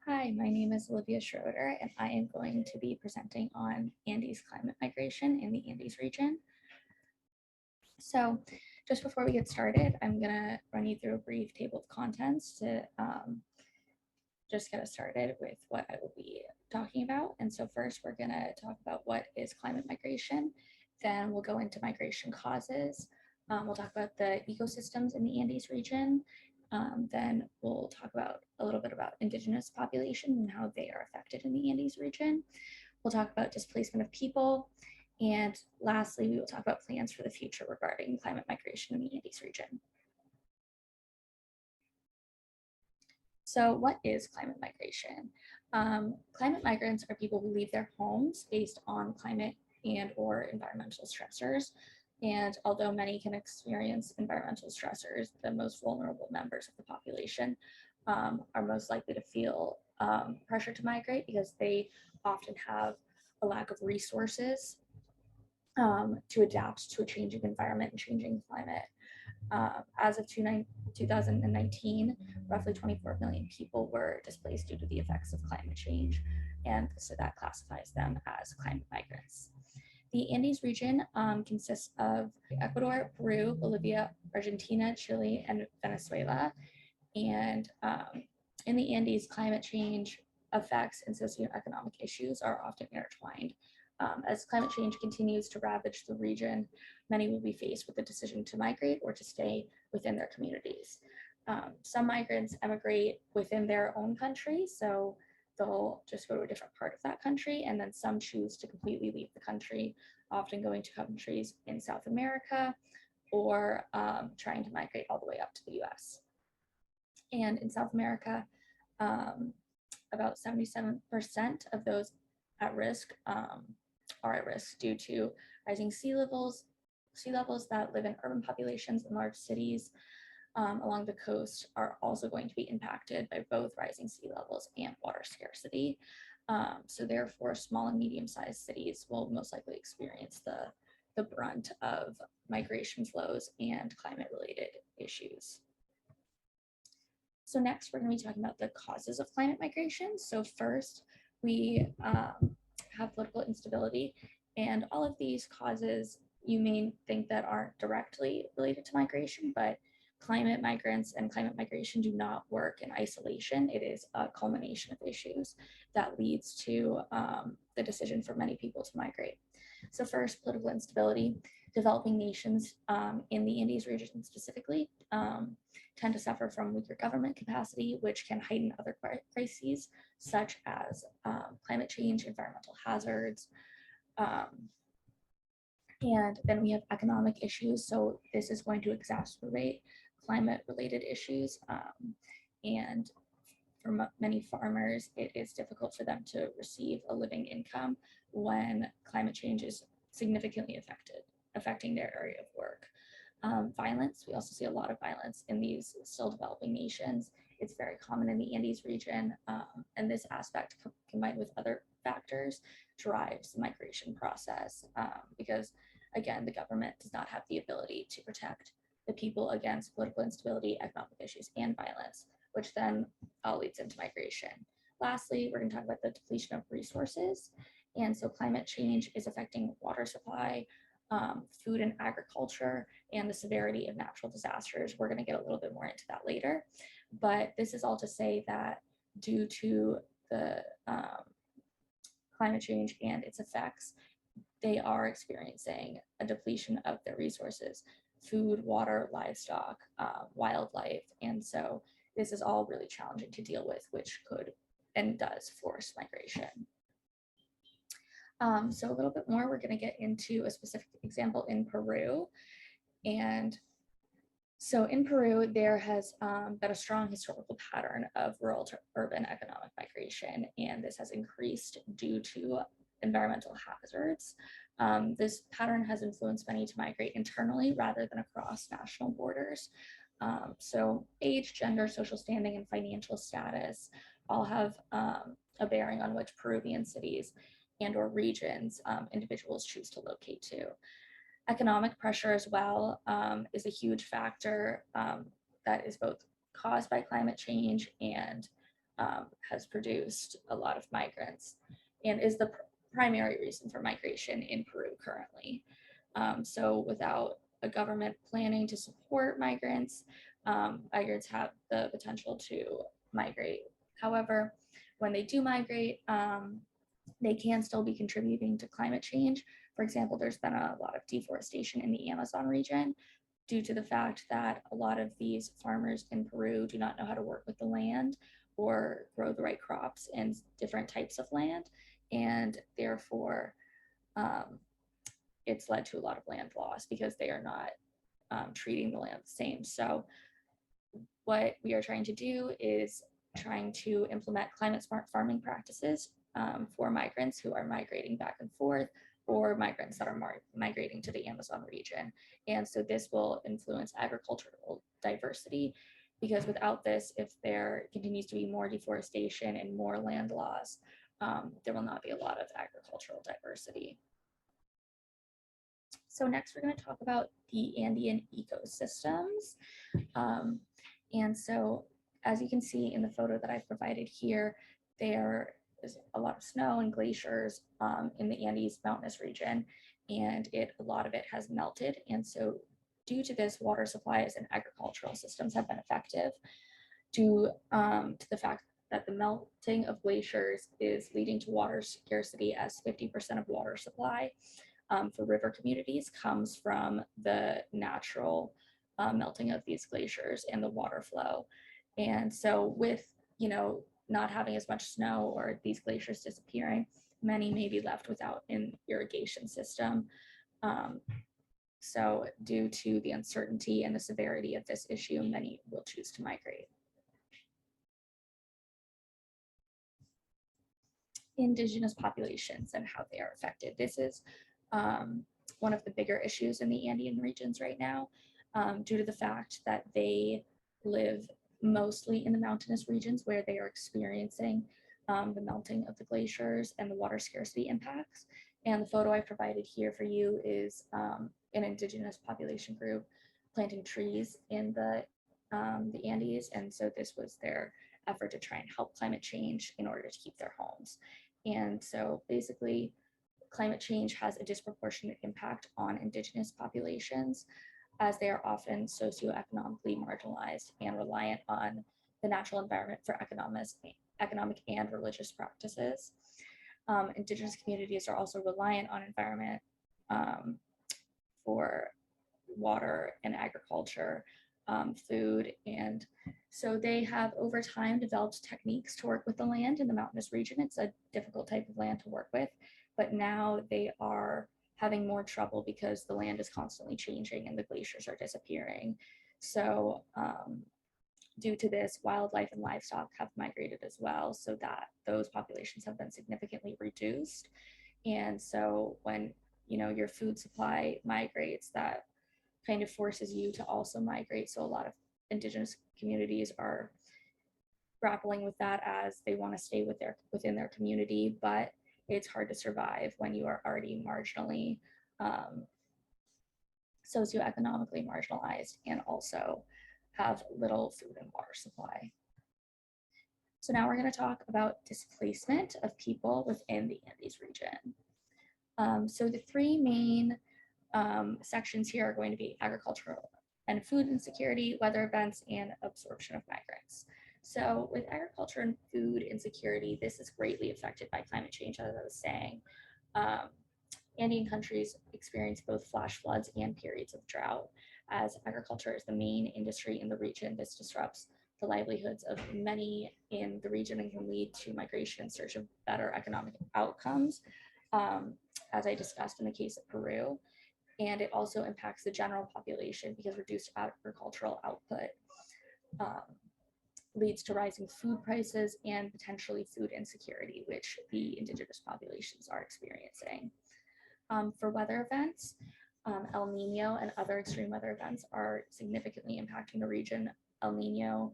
Hi, my name is Olivia Schroeder, and I am going to be presenting on Andes climate migration in the Andes region. So just before we get started, I'm going to run you through a brief table of contents to just get us started with what I will be talking about. And so first, we're going to talk about what is climate migration. Then we'll go into migration causes. We'll talk about the ecosystems in the Andes region. Then we'll talk about a little bit about indigenous populations and how they are affected in the Andes region. We'll talk about displacement of people. And lastly, we will talk about plans for the future regarding climate migration in the Andes region. So what is climate migration? Climate migrants are people who leave their homes based on climate and or environmental stressors. And although many can experience environmental stressors, the most vulnerable members of the population are most likely to feel pressure to migrate because they often have a lack of resources to adapt to a changing environment and changing climate. As of 2019, roughly 24 million people were displaced due to the effects of climate change, and so that classifies them as climate migrants. The Andes region consists of Ecuador, Peru, Bolivia, Argentina, Chile, and Venezuela. And in the Andes, climate change effects and socioeconomic issues are often intertwined. As climate change continues to ravage the region, many will be faced with the decision to migrate or to stay within their communities. Some migrants emigrate within their own country, so they'll just go to a different part of that country, and then some choose to completely leave the country, often going to countries in South America or trying to migrate all the way up to the US. And in South America, about 77% of those at risk are at risk due to rising sea levels that live in urban populations in large cities along the coast are also going to be impacted by both rising sea levels and water scarcity. So therefore, small and medium-sized cities will most likely experience the brunt of migration flows and climate-related issues. So next, we're going to be talking about the causes of climate migration. So first, we have political instability, and all of these causes you may think that aren't directly related to migration, but climate migrants and climate migration do not work in isolation. It is a culmination of issues that leads to the decision for many people to migrate. So first, political instability. Developing nations in the Andes region specifically tend to suffer from weaker government capacity, which can heighten other crises such as climate change, environmental hazards, and then we have economic issues. So this is going to exacerbate climate-related issues, and for many farmers, it is difficult for them to receive a living income when climate change is significantly affecting their area of work. Violence, we also see a lot of violence in these still developing nations. It's very common in the Andes region, and this aspect combined with other factors drives the migration process because, again, the government does not have the ability to protect the people against political instability, economic issues, and violence, which then all leads into migration. Lastly, we're going to talk about the depletion of resources. And so climate change is affecting water supply, food and agriculture, and the severity of natural disasters. We're going to get a little bit more into that later. But this is all to say that due to the climate change and its effects, they are experiencing a depletion of their resources, food, water, livestock, wildlife. And so this is all really challenging to deal with, which could and does force migration. So a little bit more, we're going to get into a specific example in Peru. And so in Peru, there has been a strong historical pattern of rural to urban economic migration, and this has increased due to environmental hazards. This pattern has influenced many to migrate internally rather than across national borders. So age, gender, social standing, and financial status all have a bearing on which Peruvian cities and or regions individuals choose to locate to. Economic pressure as well is a huge factor that is both caused by climate change and has produced a lot of migrants and is the primary reason for migration in Peru currently. So without a government planning to support migrants, migrants have the potential to migrate. However, when they do migrate, they can still be contributing to climate change For example, there's been a lot of deforestation in the Amazon region due to the fact that a lot of these farmers in Peru do not know how to work with the land or grow the right crops in different types of land. And therefore, it's led to a lot of land loss because they are not treating the land the same. So what we are trying to do is trying to implement climate smart farming practices for migrants who are migrating back and forth, or migrants that are migrating to the Amazon region. And so this will influence agricultural diversity, because without this, if there continues to be more deforestation and more land loss, there will not be a lot of agricultural diversity. So next we're going to talk about the Andean ecosystems. And so as you can see in the photo that I've provided here, there is a lot of snow and glaciers in the Andes mountainous region, and a lot of it has melted. And so due to this, water supplies and agricultural systems have been effective due to the fact that the melting of glaciers is leading to water scarcity, as 50% of water supply for river communities comes from the natural melting of these glaciers and the water flow. And so with, not having as much snow or these glaciers disappearing, many may be left without an irrigation system. So due to the uncertainty and the severity of this issue, many will choose to migrate. Indigenous populations and how they are affected. This is one of the bigger issues in the Andean regions right now, due to the fact that they live mostly in the mountainous regions where they are experiencing the melting of the glaciers and the water scarcity impacts. And the photo I provided here for you is an indigenous population group planting trees in the Andes. And so this was their effort to try and help climate change in order to keep their homes. And so basically, climate change has a disproportionate impact on indigenous populations, as they are often socioeconomically marginalized and reliant on the natural environment for economic and religious practices. Indigenous communities are also reliant on environment for water and agriculture, food, and so they have over time developed techniques to work with the land in the mountainous region. It's a difficult type of land to work with, but now they are having more trouble because the land is constantly changing and the glaciers are disappearing. So due to this, wildlife and livestock have migrated as well, so that those populations have been significantly reduced. And so when your food supply migrates, that kind of forces you to also migrate. So a lot of indigenous communities are grappling with that as they want to stay within their community, but it's hard to survive when you are already marginally socioeconomically marginalized and also have little food and water supply. So now we're going to talk about displacement of people within the Andes region. So the three main sections here are going to be agricultural and food insecurity, weather events, and absorption of migrants. So with agriculture and food insecurity, this is greatly affected by climate change, as I was saying. Andean countries experience both flash floods and periods of drought. As agriculture is the main industry in the region, this disrupts the livelihoods of many in the region and can lead to migration in search of better economic outcomes, as I discussed in the case of Peru. And it also impacts the general population because reduced agricultural output leads to rising food prices and potentially food insecurity, which the indigenous populations are experiencing. For weather events, El Nino and other extreme weather events are significantly impacting the region. El Nino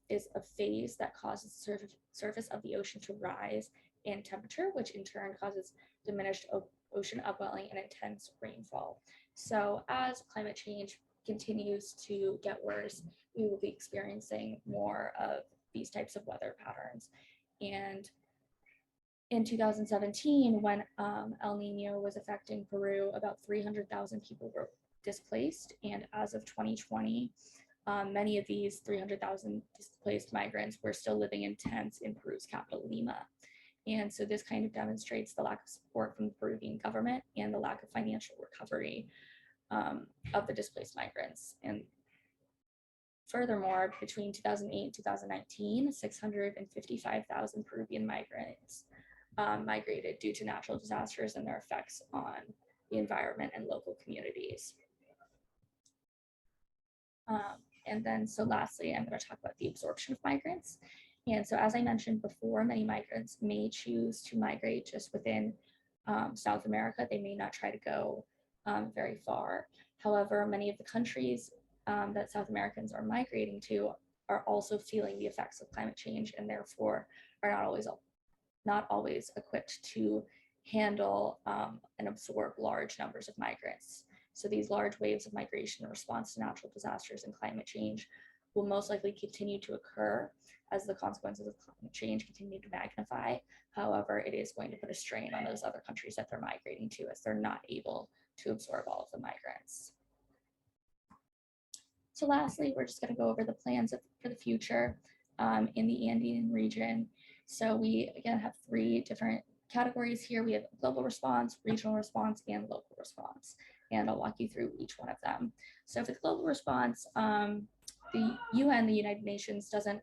is a phase that causes the surface of the ocean to rise in temperature, which in turn causes diminished ocean upwelling and intense rainfall. So as climate change continues to get worse, we will be experiencing more of these types of weather patterns. And in 2017, when El Nino was affecting Peru, about 300,000 people were displaced. And as of 2020, many of these 300,000 displaced migrants were still living in tents in Peru's capital, Lima. And so this kind of demonstrates the lack of support from the Peruvian government and the lack of financial recovery of the displaced migrants. And furthermore, between 2008 and 2019, 655,000 Peruvian migrants migrated due to natural disasters and their effects on the environment and local communities. And then, so lastly, I'm going to talk about the absorption of migrants. And so, as I mentioned before, many migrants may choose to migrate just within South America. They may not try to go very far. However, many of the countries that South Americans are migrating to are also feeling the effects of climate change, and therefore are not always equipped to handle and absorb large numbers of migrants. So these large waves of migration in response to natural disasters and climate change will most likely continue to occur as the consequences of climate change continue to magnify. However, it is going to put a strain on those other countries that they're migrating to, as they're not able to absorb all of the migrants. So lastly, we're just going to go over the plans for the future in the Andean region. So we, again, have three different categories here. We have global response, regional response, and local response. And I'll walk you through each one of them. So for the global response, the UN, the United Nations, doesn't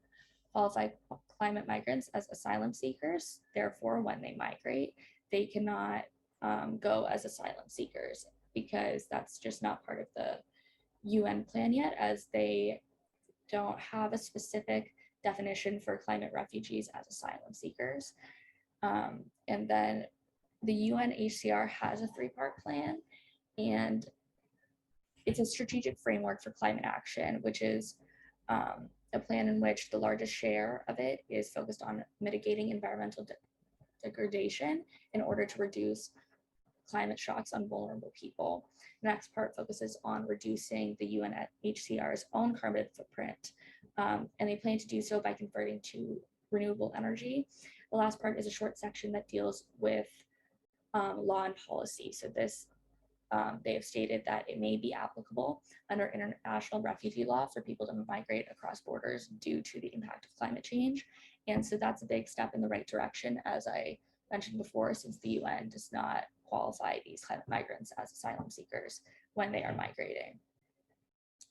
qualify climate migrants as asylum seekers. Therefore, when they migrate, they cannot go as asylum seekers, because that's just not part of the UN plan yet, as they don't have a specific definition for climate refugees as asylum seekers. And then the UNHCR has a three-part plan, and it's a strategic framework for climate action, which is a plan in which the largest share of it is focused on mitigating environmental degradation in order to reduce climate shocks on vulnerable people. The next part focuses on reducing the UNHCR's own carbon footprint, and they plan to do so by converting to renewable energy. The last part is a short section that deals with law and policy. So this, they have stated that it may be applicable under international refugee law for people to migrate across borders due to the impact of climate change. And so that's a big step in the right direction, as I mentioned before, since the UN does not qualify these climate migrants as asylum seekers when they are migrating.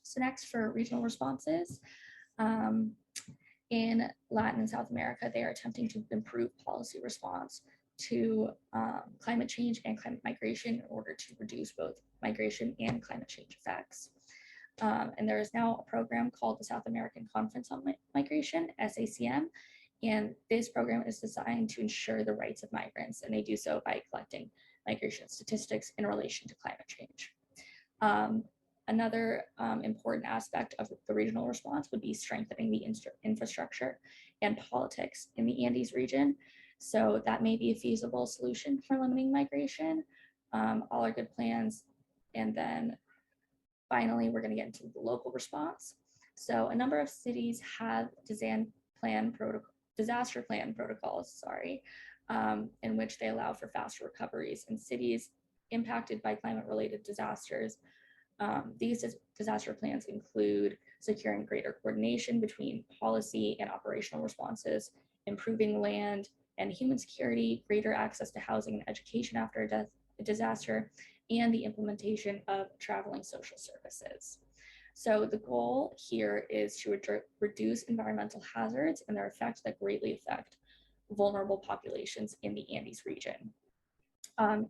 So next, for regional responses, in Latin and South America, they are attempting to improve policy response to climate change and climate migration in order to reduce both migration and climate change effects. And there is now a program called the South American Conference on Migration, SACM, and this program is designed to ensure the rights of migrants, and they do so by collecting migration statistics in relation to climate change. Another important aspect of the regional response would be strengthening the infrastructure and politics in the Andes region. So that may be a feasible solution for limiting migration. All are good plans. And then finally, we're going to get into the local response. So a number of cities have disaster plan protocols, in which they allow for faster recoveries. And cities impacted by climate-related disasters, these disaster plans include securing greater coordination between policy and operational responses, improving land and human security, greater access to housing and education after a disaster, and the implementation of traveling social services. So the goal here is to reduce environmental hazards and their effects that greatly affect vulnerable populations in the Andes region.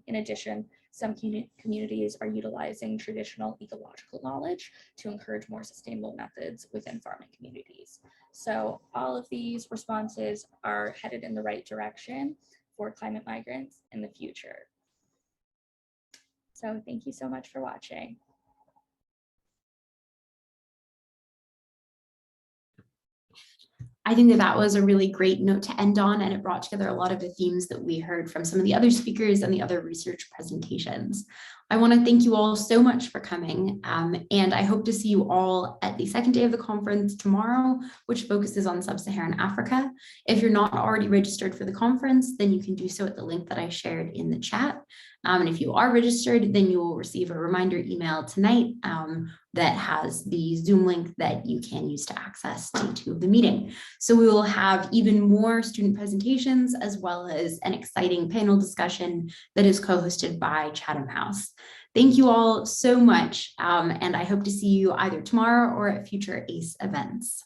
In addition, some communities are utilizing traditional ecological knowledge to encourage more sustainable methods within farming communities. So all of these responses are headed in the right direction for climate migrants in the future. So thank you so much for watching. I think that that was a really great note to end on, and it brought together a lot of the themes that we heard from some of the other speakers and the other research presentations. I want to thank you all so much for coming, and I hope to see you all at the second day of the conference tomorrow, which focuses on sub-Saharan Africa. If you're not already registered for the conference, then you can do so at the link that I shared in the chat. And if you are registered, then you will receive a reminder email tonight that has the Zoom link that you can use to access day 2 of the meeting. So we will have even more student presentations, as well as an exciting panel discussion that is co-hosted by Chatham House. Thank you all so much, and I hope to see you either tomorrow or at future ACE events.